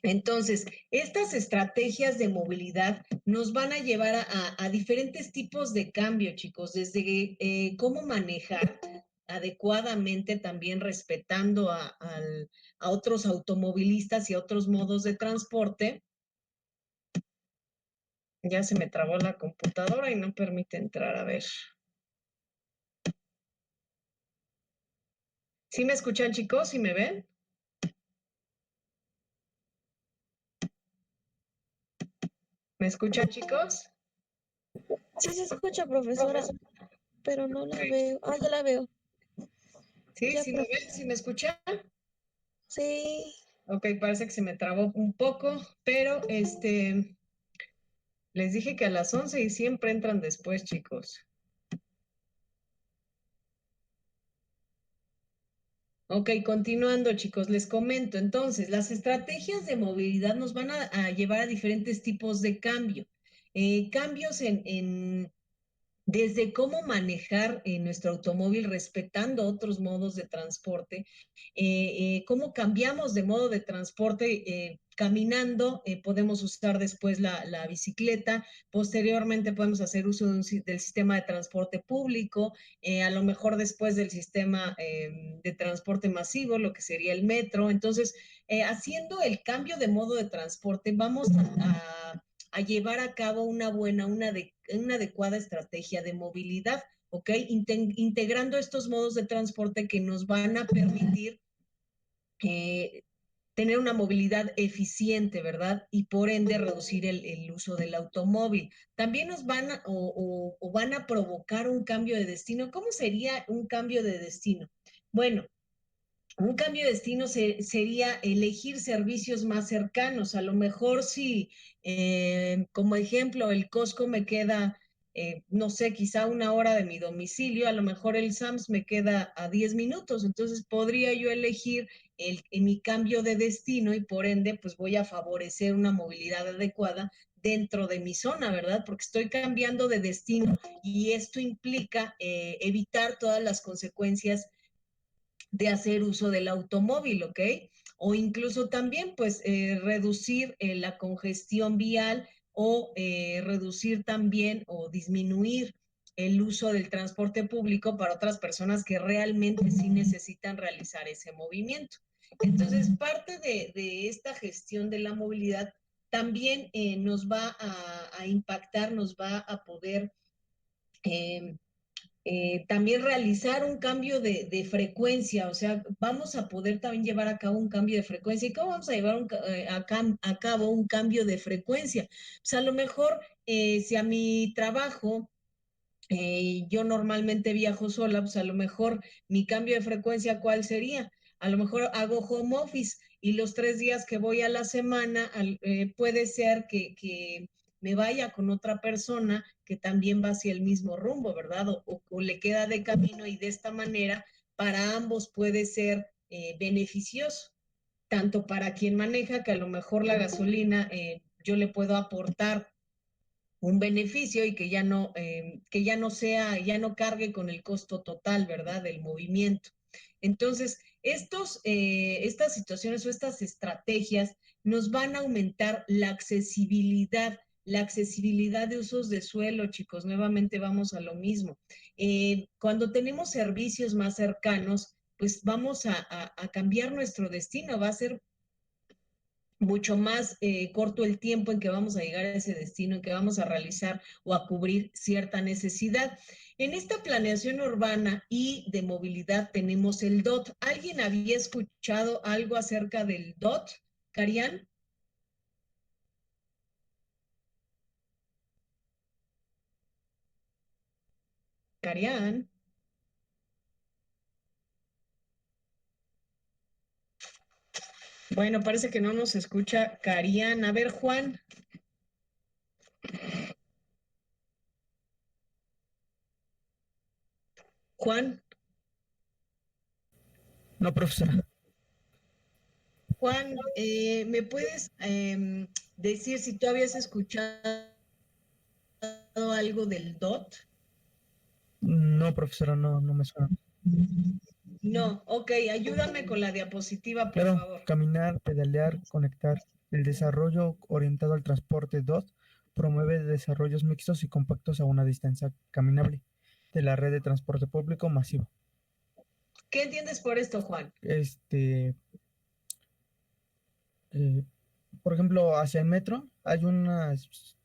Entonces, estas estrategias de movilidad nos van a llevar a diferentes tipos de cambio, chicos, desde cómo manejar adecuadamente, también respetando a otros automovilistas y a otros modos de transporte. Ya se me trabó la computadora y no permite entrar, a ver. ¿Sí me escuchan, chicos? ¿Sí me ven? ¿Me escuchan, chicos? Sí se escucha, profesora, pero no la veo. Ah, ya la veo. ¿Sí? Ya, ¿Sí me ven? ¿Sí me escuchan? Sí. Ok, parece que se me trabó un poco, pero les dije que a las 11 y siempre entran después, chicos. Ok, continuando, chicos, les comento. Entonces, las estrategias de movilidad nos van a llevar a diferentes tipos de cambio. Cambios desde cómo manejar nuestro automóvil respetando otros modos de transporte, cómo cambiamos de modo de transporte caminando, podemos usar después la bicicleta, posteriormente podemos hacer uso del sistema de transporte público, a lo mejor después del sistema de transporte masivo, lo que sería el metro. Entonces, haciendo el cambio de modo de transporte, vamos a llevar a cabo una adecuada estrategia de movilidad, ¿ok? Integrando estos modos de transporte que nos van a permitir tener una movilidad eficiente, ¿verdad? Y por ende reducir el uso del automóvil. También nos van o van a provocar un cambio de destino. ¿Cómo sería un cambio de destino? Bueno, un cambio de destino sería elegir servicios más cercanos. A lo mejor si, como ejemplo, el Costco me queda, no sé, quizá 1 hora de mi domicilio, a lo mejor el Sams me queda a 10 minutos. Entonces podría yo elegir mi cambio de destino y por ende, pues voy a favorecer una movilidad adecuada dentro de mi zona, ¿verdad? Porque estoy cambiando de destino y esto implica evitar todas las consecuencias de hacer uso del automóvil, ¿ok? O incluso también, pues, reducir la congestión vial o reducir también o disminuir el uso del transporte público para otras personas que realmente sí necesitan realizar ese movimiento. Entonces, parte de esta gestión de la movilidad también nos va a impactar, nos va a poder también realizar un cambio de frecuencia, o sea, vamos a poder también llevar a cabo un cambio de frecuencia. ¿Y cómo vamos a llevar a cabo un cambio de frecuencia? Pues a lo mejor, si a mi trabajo yo normalmente viajo sola, pues a lo mejor mi cambio de frecuencia, ¿cuál sería? A lo mejor hago home office y los 3 días que voy a la semana, puede ser que me vaya con otra persona que también va hacia el mismo rumbo, ¿verdad? O le queda de camino y de esta manera para ambos puede ser beneficioso, tanto para quien maneja, que a lo mejor la gasolina yo le puedo aportar un beneficio y que ya no sea, ya no cargue con el costo total, ¿verdad? Del movimiento. Entonces, estas situaciones o estas estrategias nos van a aumentar la accesibilidad de usos de suelo, chicos. Nuevamente vamos a lo mismo. Cuando tenemos servicios más cercanos, pues vamos a cambiar nuestro destino, va a ser mucho más corto el tiempo en que vamos a llegar a ese destino, en que vamos a realizar o a cubrir cierta necesidad. En esta planeación urbana y de movilidad tenemos el DOT. ¿Alguien había escuchado algo acerca del DOT, Carián? Carián. Bueno, parece que no nos escucha Carián. A ver, Juan. Juan. No, profesora. Juan, ¿me puedes decir si tú habías escuchado algo del DOT? No, profesora, no me suena. No, ok, ayúdame con la diapositiva, por Claro, favor. caminar, pedalear, conectar. El desarrollo orientado al transporte DOT promueve desarrollos mixtos y compactos a una distancia caminable de la red de transporte público masivo. ¿Qué entiendes por esto, Juan? Por ejemplo, hacia el metro hay unas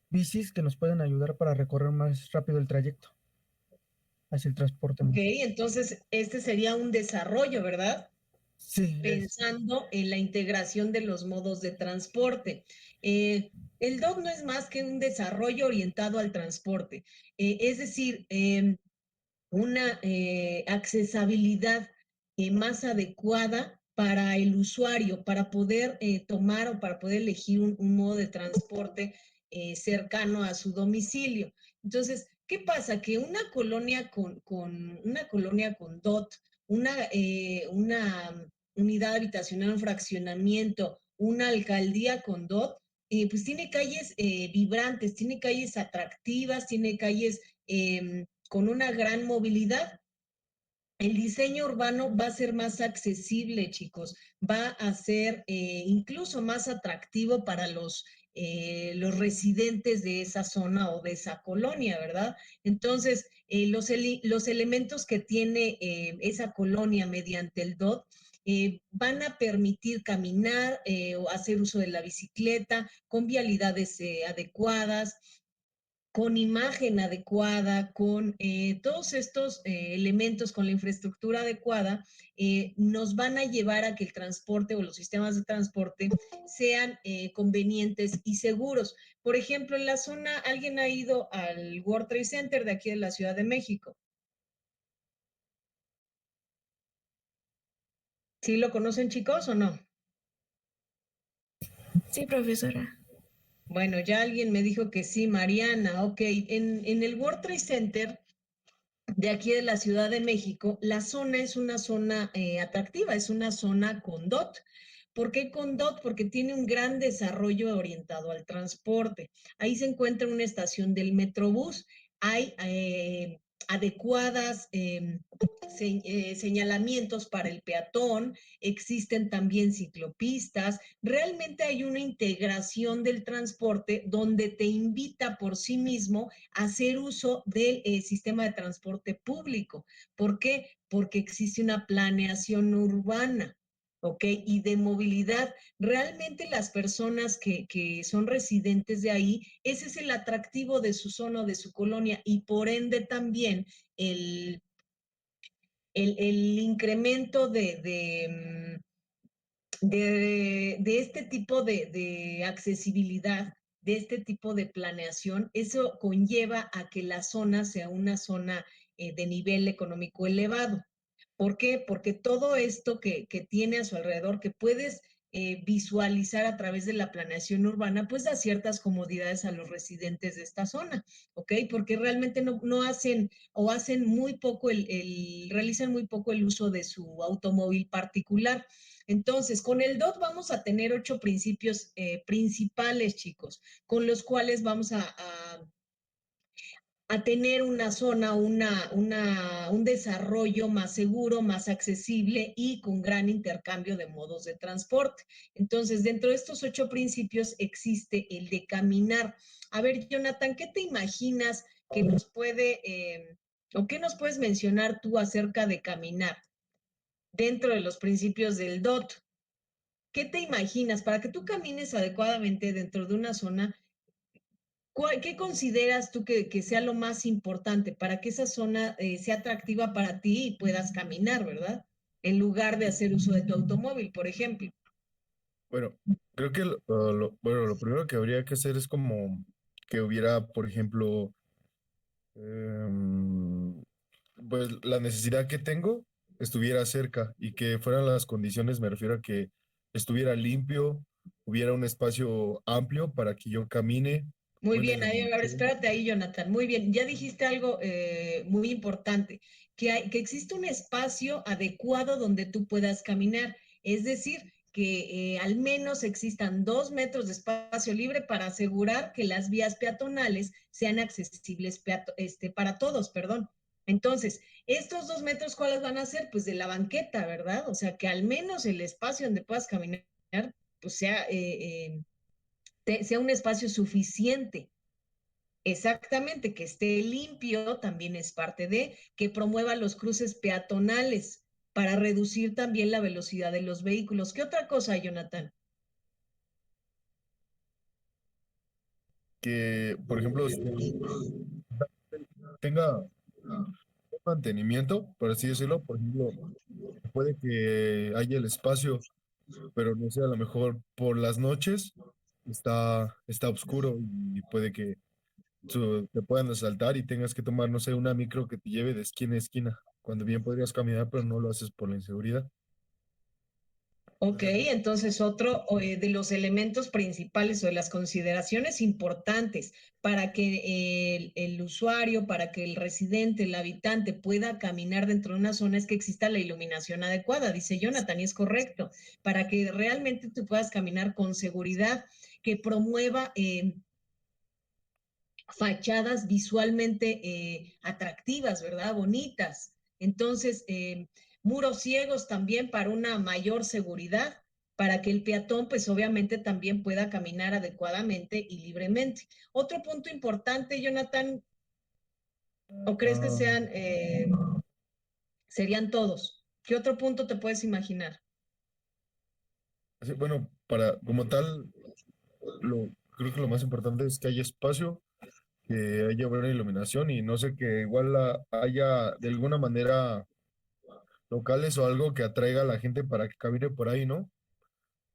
bicis que nos pueden ayudar para recorrer más rápido el trayecto hacia el transporte. Ok, entonces este sería un desarrollo, ¿verdad? Sí. Pensando en la integración de los modos de transporte. El DOT no es más que un desarrollo orientado al transporte, es decir, una accesibilidad más adecuada para el usuario, para poder tomar o para poder elegir un modo de transporte cercano a su domicilio. Entonces, ¿qué pasa? Que una colonia con DOT, una unidad habitacional, un fraccionamiento, una alcaldía con DOT, pues tiene calles vibrantes, tiene calles atractivas, tiene calles con una gran movilidad. El diseño urbano va a ser más accesible, chicos, va a ser incluso más atractivo para los residentes de esa zona o de esa colonia, ¿verdad? Entonces, los elementos que tiene esa colonia mediante el DOT van a permitir caminar o hacer uso de la bicicleta con vialidades adecuadas, con imagen adecuada, con todos estos elementos, con la infraestructura adecuada, nos van a llevar a que el transporte o los sistemas de transporte sean convenientes y seguros. Por ejemplo, en la zona, ¿alguien ha ido al World Trade Center de aquí de la Ciudad de México? ¿Sí lo conocen, chicos, o no? Sí, profesora. Bueno, ya alguien me dijo que sí, Mariana, ok. En el World Trade Center de aquí de la Ciudad de México, la zona es una zona atractiva, es una zona con DOT. ¿Por qué con DOT? Porque tiene un gran desarrollo orientado al transporte. Ahí se encuentra una estación del Metrobús, hay adecuadas señalamientos para el peatón, existen también ciclopistas, realmente hay una integración del transporte donde te invita por sí mismo a hacer uso del sistema de transporte público. ¿Por qué? Porque existe una planeación urbana. ¿Ok? Y de movilidad. Realmente las personas que son residentes de ahí, ese es el atractivo de su zona, de su colonia, y por ende también el, el incremento de este tipo de accesibilidad, de este tipo de planeación, eso conlleva a que la zona sea una zona de nivel económico elevado. ¿Por qué? Porque todo esto que tiene a su alrededor, que puedes visualizar a través de la planeación urbana, pues da ciertas comodidades a los residentes de esta zona, ¿ok? Porque realmente no hacen o hacen muy poco realizan muy poco el uso de su automóvil particular. Entonces, con el DOT vamos a tener 8 principios principales, chicos, con los cuales vamos a tener una zona, un desarrollo más seguro, más accesible y con gran intercambio de modos de transporte. Entonces, dentro de estos 8 principios existe el de caminar. A ver, Jonathan, ¿qué te imaginas que nos puede, o qué nos puedes mencionar tú acerca de caminar dentro de los principios del DOT? ¿Qué te imaginas para que tú camines adecuadamente dentro de una zona? ¿Qué consideras tú que sea lo más importante para que esa zona sea atractiva para ti y puedas caminar, ¿verdad? En lugar de hacer uso de tu automóvil, por ejemplo. Bueno, creo que bueno, lo primero que habría que hacer es como que hubiera, por ejemplo, em, pues la necesidad que tengo estuviera cerca y que fueran las condiciones, me refiero a que estuviera limpio, hubiera un espacio amplio para que yo camine, Muy buena bien, ahí, a ver, iluminación. espérate ahí, Jonathan. Muy bien, ya dijiste algo muy importante, que existe un espacio adecuado donde tú puedas caminar. Es decir, que al menos existan 2 metros de espacio libre para asegurar que las vías peatonales sean accesibles para todos, perdón. Entonces, estos 2 metros, ¿cuáles van a ser? Pues de la banqueta, ¿verdad? O sea, que al menos el espacio donde puedas caminar, pues sea un espacio suficiente. Exactamente, que esté limpio también es parte de que promueva los cruces peatonales para reducir también la velocidad de los vehículos. ¿Qué otra cosa, Jonathan? Que, por ejemplo, tenga mantenimiento, por así decirlo. Por ejemplo, puede que haya el espacio, pero no sé, a lo mejor por las noches está oscuro y puede que te puedan asaltar y tengas que tomar, no sé, una micro que te lleve de esquina a esquina, cuando bien podrías caminar, pero no lo haces por la inseguridad. Ok, entonces otro de los elementos principales o de las consideraciones importantes para que el usuario, para que el residente, el habitante pueda caminar dentro de una zona es que exista la iluminación adecuada, dice Jonathan, y es correcto, para que realmente tú puedas caminar con seguridad, que promueva fachadas visualmente atractivas, ¿verdad? Bonitas. Entonces, muros ciegos también para una mayor seguridad, para que el peatón, pues obviamente también pueda caminar adecuadamente y libremente. Otro punto importante, Jonathan, ¿o crees que serían todos? ¿Qué otro punto te puedes imaginar? Sí, bueno, como tal, creo que lo más importante es que haya espacio, que haya buena iluminación y no sé, que igual haya de alguna manera locales o algo que atraiga a la gente para que camine por ahí, ¿no?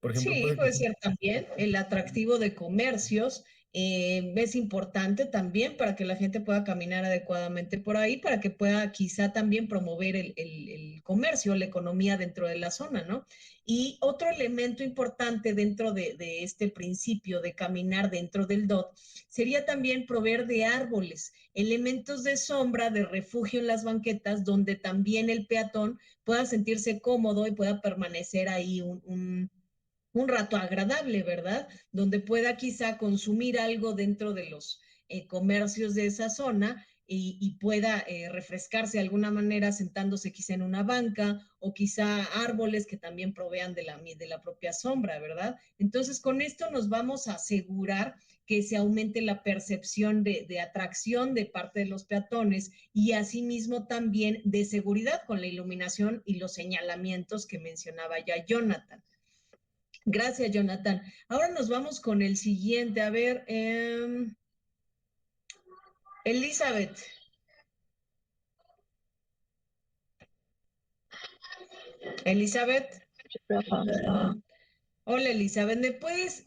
Por ejemplo, Sí, puede que puede ser también el atractivo de comercios. Es importante también para que la gente pueda caminar adecuadamente por ahí, para que pueda quizá también promover el comercio, la economía dentro de la zona, ¿no? Y otro elemento importante dentro de este principio de caminar dentro del DOT sería también proveer de árboles, elementos de sombra, de refugio en las banquetas, donde también el peatón pueda sentirse cómodo y pueda permanecer ahí un rato agradable, ¿verdad? Donde pueda quizá consumir algo dentro de los comercios de esa zona y pueda refrescarse de alguna manera sentándose quizá en una banca o quizá árboles que también provean de la propia sombra, ¿verdad? Entonces, con esto nos vamos a asegurar que se aumente la percepción de atracción de parte de los peatones y asimismo también de seguridad con la iluminación y los señalamientos que mencionaba ya Jonathan. Gracias, Jonathan. Ahora nos vamos con el siguiente. A ver, Elizabeth. Elizabeth. Hola, Elizabeth. ¿Me puedes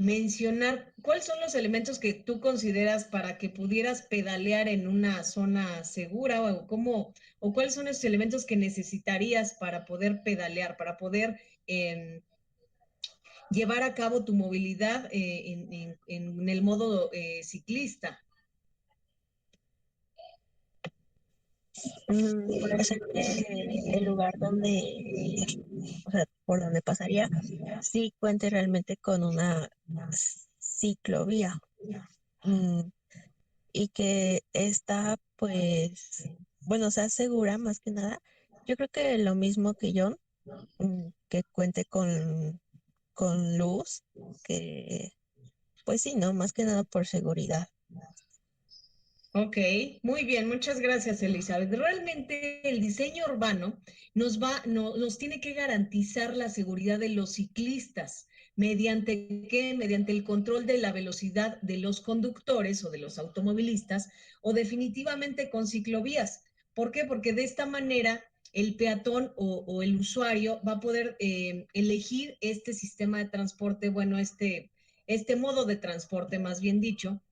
mencionar cuáles son los elementos que tú consideras para que pudieras pedalear en una zona segura o cuáles son esos elementos que necesitarías para poder pedalear, para poder llevar a cabo tu movilidad en el modo ciclista? Puede ser que el lugar o sea, por donde pasaría, sí cuente realmente con una ciclovía. Mm, y que está, pues, bueno, sea segura más que nada. Yo creo que lo mismo que John, que cuente con luz, que, pues sí, ¿no? Más que nada por seguridad. Ok, muy bien, muchas gracias, Elizabeth. Realmente el diseño urbano nos tiene que garantizar la seguridad de los ciclistas. ¿Mediante qué? Mediante el control de la velocidad de los conductores o de los automovilistas o definitivamente con ciclovías. ¿Por qué? Porque de esta manera el peatón o el usuario va a poder elegir este sistema de transporte, bueno, este modo de transporte, más bien dicho.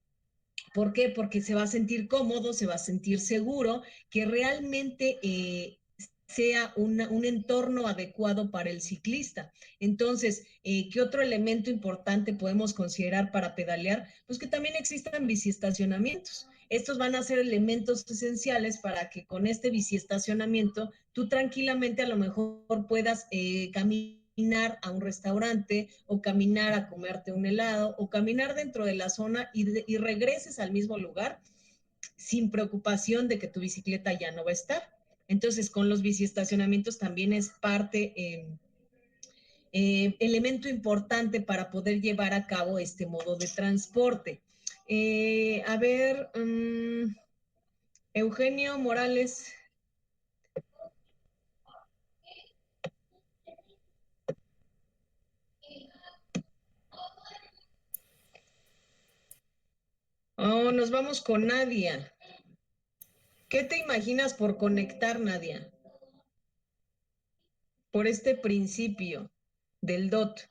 ¿Por qué? Porque se va a sentir cómodo, se va a sentir seguro, que realmente sea un entorno adecuado para el ciclista. Entonces, ¿qué otro elemento importante podemos considerar para pedalear? Pues que también existan biciestacionamientos. Estos van a ser elementos esenciales para que con este biciestacionamiento tú tranquilamente a lo mejor puedas caminar a un restaurante o caminar a comerte un helado o caminar dentro de la zona y regreses al mismo lugar sin preocupación de que tu bicicleta ya no va a estar. Entonces, con los biciestacionamientos también es parte, elemento importante para poder llevar a cabo este modo de transporte. A ver, Eugenio Morales. Oh, nos vamos con Nadia. ¿Qué te imaginas por conectar, Nadia? Por este principio del DOT.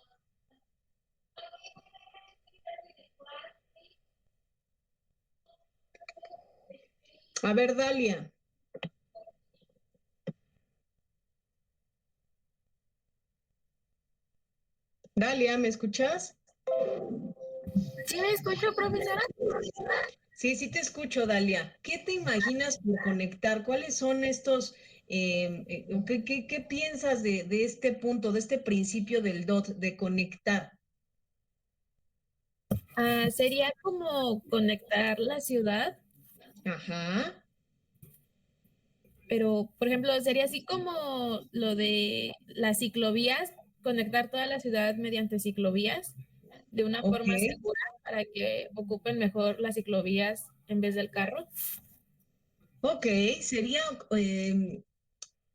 A ver, Dalia. Dalia, ¿me escuchas? ¿Sí me escucho, profesora? Sí, sí te escucho, Dalia. ¿Qué te imaginas por conectar? ¿Cuáles son estos, qué piensas de este punto, de este principio del DOT, de conectar? Sería como conectar la ciudad, Ajá. pero por ejemplo, sería así como lo de las ciclovías, conectar toda la ciudad mediante ciclovías de una Ok. forma segura para que ocupen mejor las ciclovías en vez del carro. Ok, sería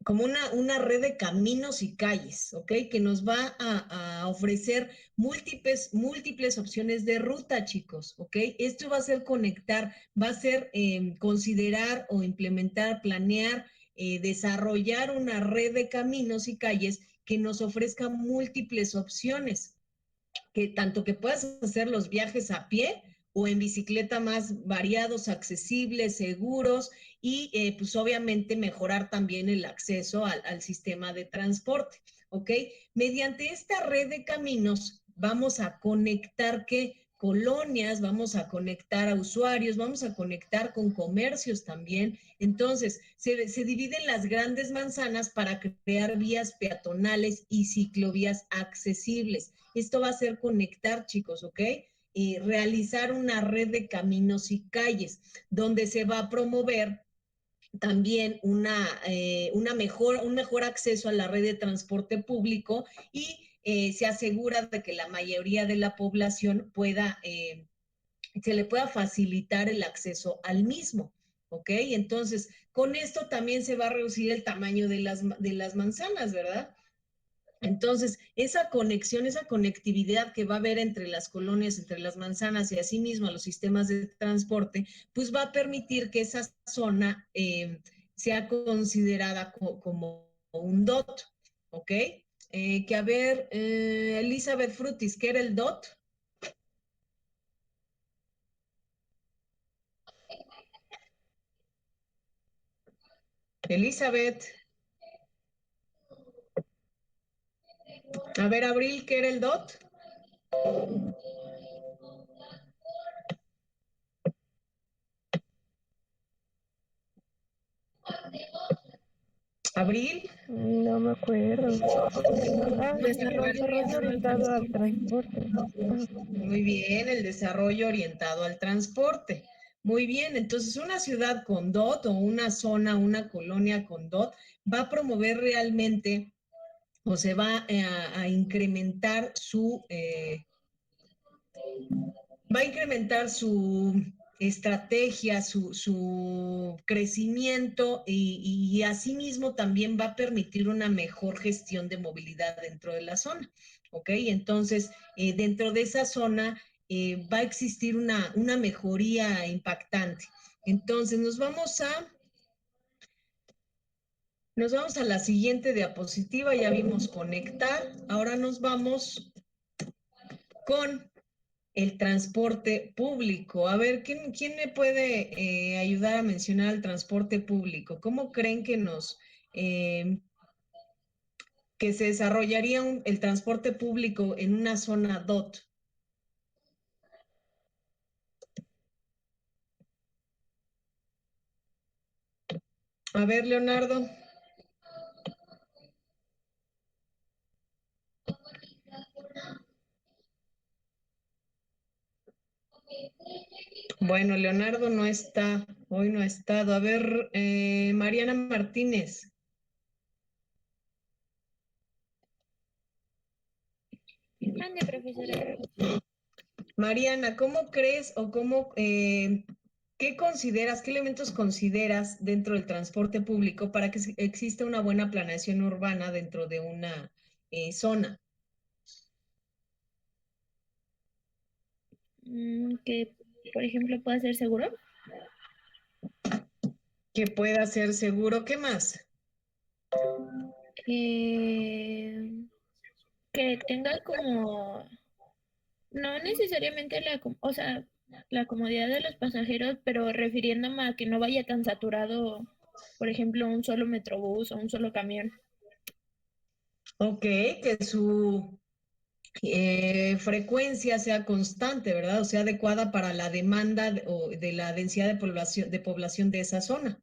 como una red de caminos y calles, ¿ok? Que nos va a ofrecer múltiples opciones de ruta, chicos, ¿ok? Esto va a ser conectar, va a ser considerar o implementar, planear, desarrollar una red de caminos y calles que nos ofrezca múltiples opciones, que tanto que puedas hacer los viajes a pie o en bicicleta más variados, accesibles, seguros y pues obviamente mejorar también el acceso al sistema de transporte, ¿ok? Mediante esta red de caminos vamos a conectar que colonias, vamos a conectar a usuarios, vamos a conectar con comercios también. Entonces, se dividen las grandes manzanas para crear vías peatonales y ciclovías accesibles. Esto va a ser conectar, chicos, ¿ok? Realizar una red de caminos y calles, donde se va a promover también un mejor acceso a la red de transporte público y se asegura de que la mayoría de la población se le pueda facilitar el acceso al mismo, ¿ok? Entonces, con esto también se va a reducir el tamaño de las manzanas, ¿verdad? Entonces, esa conexión, esa conectividad que va a haber entre las colonias, entre las manzanas y asimismo a los sistemas de transporte, pues va a permitir que esa zona sea considerada como un DOT, ¿ok? Que a ver, Elizabeth Frutis, ¿qué era el DOT? Elizabeth. A ver, Abril, ¿qué era el DOT? Abril. No me acuerdo. Desarrollo orientado al transporte. Muy bien, el desarrollo orientado al transporte. Muy bien, entonces una ciudad con DOT o una zona, una colonia con DOT va a promover realmente o se va a incrementar va a incrementar su estrategia, su crecimiento y asimismo también va a permitir una mejor gestión de movilidad dentro de la zona. ¿Ok? Entonces, dentro de esa zona va a existir una mejoría impactante. Entonces, nos vamos a la siguiente diapositiva, ya vimos conectar, ahora nos vamos con el transporte público. A ver, ¿quién me puede ayudar a mencionar el transporte público? ¿Cómo creen que se desarrollaría el transporte público en una zona DOT? A ver, Leonardo. Bueno, Leonardo no está, hoy no ha estado. A ver, Mariana Martínez. Mande, profesora. Mariana, ¿cómo crees o qué consideras, qué elementos consideras dentro del transporte público para que exista una buena planeación urbana dentro de una zona? Que, por ejemplo, pueda ser seguro. Que pueda ser seguro. ¿Qué más? Que tenga como, no necesariamente o sea, la comodidad de los pasajeros, pero refiriéndome a que no vaya tan saturado, por ejemplo, un solo metrobús o un solo camión. Ok, que su frecuencia sea constante, ¿verdad? O sea, adecuada para la demanda de la densidad de población de esa zona.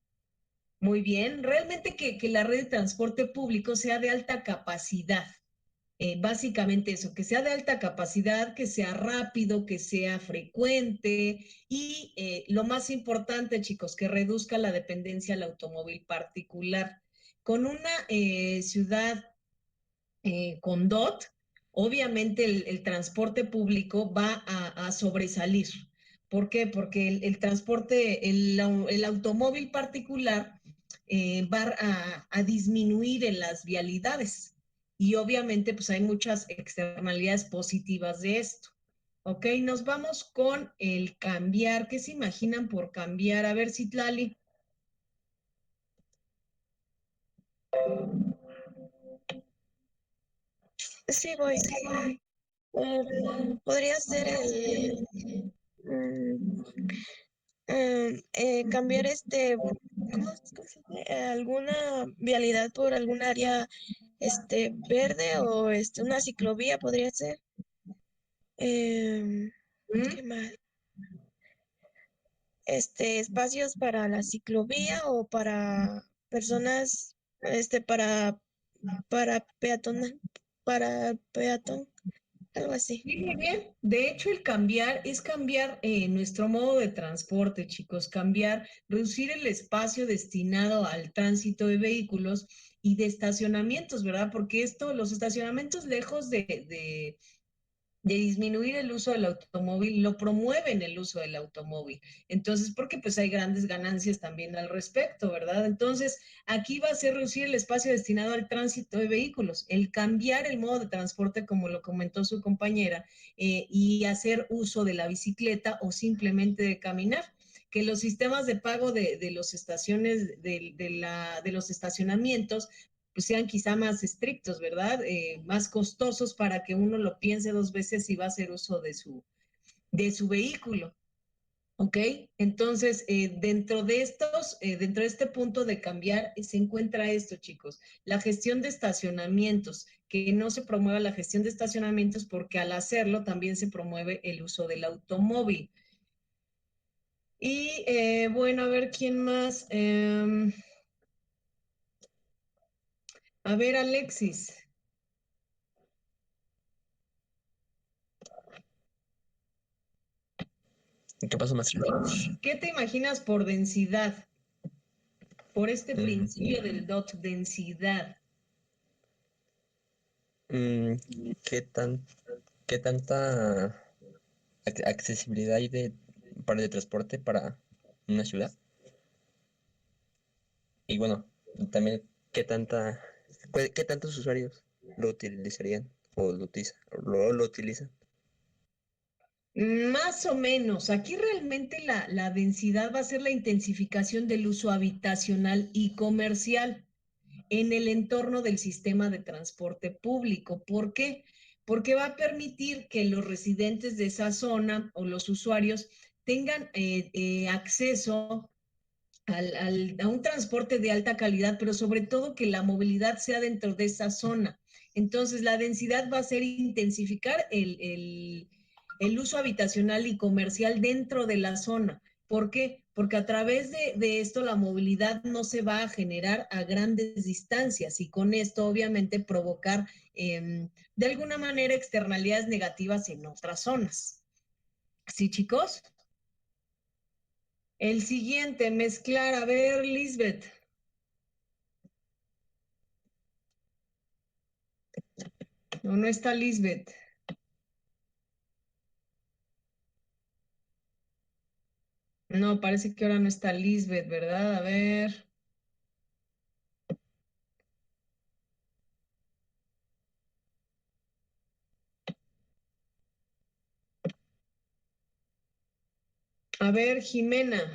Muy bien, realmente que la red de transporte público sea de alta capacidad, Básicamente eso, que sea de alta capacidad, que sea rápido, que sea frecuente y lo más importante, chicos, que reduzca la dependencia al automóvil particular. Con una ciudad con DOT, obviamente el transporte público va a sobresalir. ¿Por qué? Porque el transporte, el automóvil particular va a disminuir en las vialidades. Y obviamente, pues hay muchas externalidades positivas de esto. Ok, nos vamos con el cambiar. ¿Qué se imaginan por cambiar? A ver, Citlali. Sí, voy. Podría ser el cambiar ¿cómo se dice? Alguna vialidad por algún área verde o una ciclovía podría ser. ¿Qué más? Espacios para la ciclovía o para personas, para para peatón, algo así. Sí, muy bien. De hecho, el cambiar es cambiar nuestro modo de transporte, chicos, cambiar, reducir el espacio destinado al tránsito de vehículos y de estacionamientos, ¿verdad? Porque los estacionamientos, lejos de disminuir el uso del automóvil, lo promueven el uso del automóvil. Entonces, porque pues hay grandes ganancias también al respecto, ¿verdad? Entonces, aquí va a ser reducir el espacio destinado al tránsito de vehículos, el cambiar el modo de transporte, como lo comentó su compañera, y hacer uso de la bicicleta o simplemente de caminar, que los sistemas de pago de los estaciones, de los estacionamientos, pues sean quizá más estrictos, ¿verdad? Más costosos para que uno lo piense dos veces si va a hacer uso de su vehículo. ¿Ok? Entonces, dentro de este punto de cambiar, se encuentra esto, chicos, la gestión de estacionamientos, que no se promueva la gestión de estacionamientos porque al hacerlo también se promueve el uso del automóvil. Y bueno, a ver quién más. A ver, Alexis. ¿Qué pasó, maestro? ¿Qué te imaginas por densidad? Por este principio del DOT, densidad. Mm, ¿Qué qué tanta accesibilidad hay para el transporte para una ciudad? Y bueno, también qué tantos usuarios lo utilizarían o lo utilizan. Más o menos. Aquí realmente la densidad va a ser la intensificación del uso habitacional y comercial en el entorno del sistema de transporte público. ¿Por qué? Porque va a permitir que los residentes de esa zona o los usuarios tengan acceso a un transporte de alta calidad, pero sobre todo que la movilidad sea dentro de esa zona. Entonces, la densidad va a ser intensificar el uso habitacional y comercial dentro de la zona. ¿Por qué? Porque a través de esto la movilidad no se va a generar a grandes distancias y con esto obviamente provocar de alguna manera externalidades negativas en otras zonas. ¿Sí, chicos? El siguiente, mezclar. A ver, Lisbeth. No está Lisbeth. No, parece que ahora no está Lisbeth, ¿verdad? A ver. A ver, Jimena.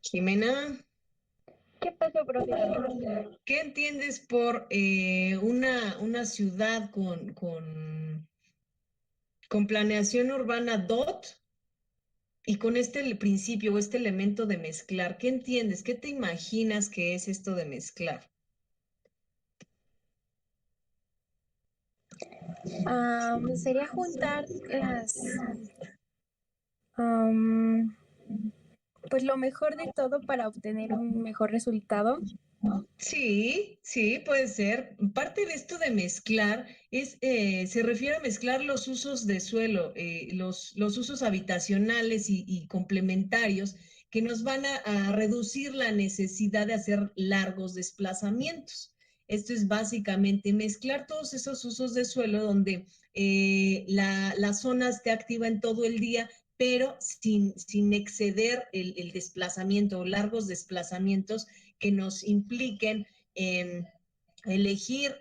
Jimena. ¿Qué pasó, profesor? ¿Qué entiendes por una ciudad con planeación urbana DOT y con este principio o este elemento de mezclar? ¿Qué entiendes? ¿Qué te imaginas que es esto de mezclar? Sería juntar am, pues lo mejor de todo para obtener un mejor resultado. Sí, sí, puede ser. Parte de esto de mezclar se refiere a mezclar los usos de suelo, los usos habitacionales y complementarios que nos van a reducir la necesidad de hacer largos desplazamientos. Esto es básicamente mezclar todos esos usos de suelo donde la zona esté activa en todo el día, pero sin exceder el desplazamiento o largos desplazamientos que nos impliquen elegir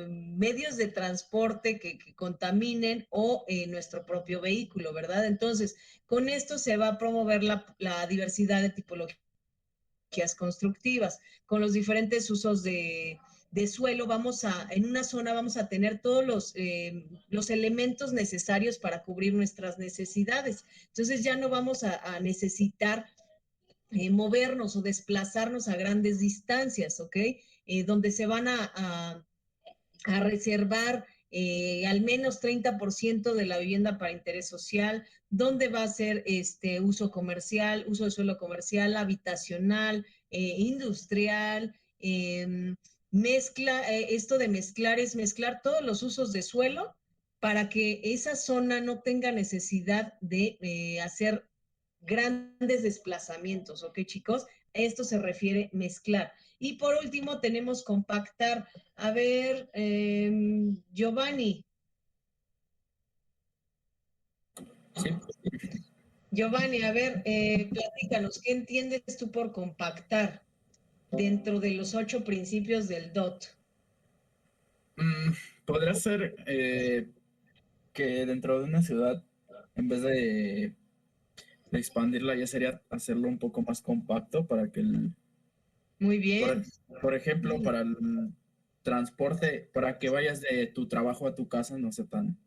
medios de transporte que contaminen o nuestro propio vehículo, ¿verdad? Entonces, con esto se va a promover la diversidad de tipologías constructivas, con los diferentes usos de suelo, en una zona vamos a tener todos los elementos necesarios para cubrir nuestras necesidades. Entonces ya no vamos a necesitar movernos o desplazarnos a grandes distancias, ¿ok? Donde se van a reservar al menos 30% de la vivienda para interés social, donde va a ser uso comercial, uso de suelo comercial, habitacional, industrial, esto de mezclar es mezclar todos los usos de suelo para que esa zona no tenga necesidad de hacer grandes desplazamientos, ¿ok, chicos? A esto se refiere mezclar. Y por último tenemos compactar. A ver, Giovanni. Sí. Giovanni, a ver, platícanos, ¿qué entiendes tú por compactar dentro de los 8 principios del DOT? Podría ser que dentro de una ciudad, en vez de expandirla, ya sería hacerlo un poco más compacto para que Muy bien. Por ejemplo, para el transporte, para que vayas de tu trabajo a tu casa, no sea tan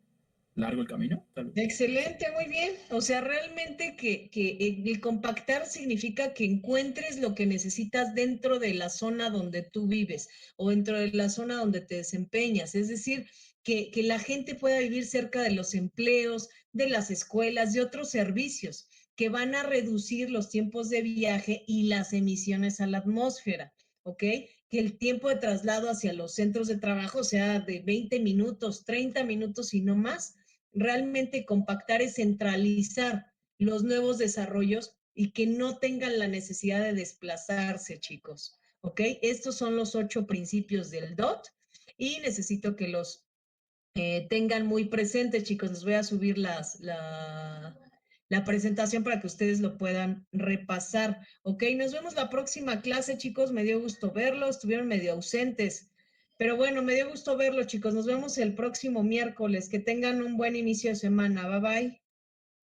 largo el camino. Excelente, muy bien. O sea, realmente que el compactar significa que encuentres lo que necesitas dentro de la zona donde tú vives o dentro de la zona donde te desempeñas. Es decir, que la gente pueda vivir cerca de los empleos, de las escuelas, de otros servicios que van a reducir los tiempos de viaje y las emisiones a la atmósfera, ¿ok? Que el tiempo de traslado hacia los centros de trabajo sea de 20 minutos, 30 minutos y no más. Realmente compactar es centralizar los nuevos desarrollos y que no tengan la necesidad de desplazarse, chicos. ¿Ok? Estos son los 8 principios del DOT y necesito que los tengan muy presentes, chicos. Les voy a subir la presentación para que ustedes lo puedan repasar. ¿Ok? Nos vemos la próxima clase, chicos. Me dio gusto verlos. Estuvieron medio ausentes. Pero bueno, me dio gusto verlos, chicos. Nos vemos el próximo miércoles. Que tengan un buen inicio de semana. Bye, bye.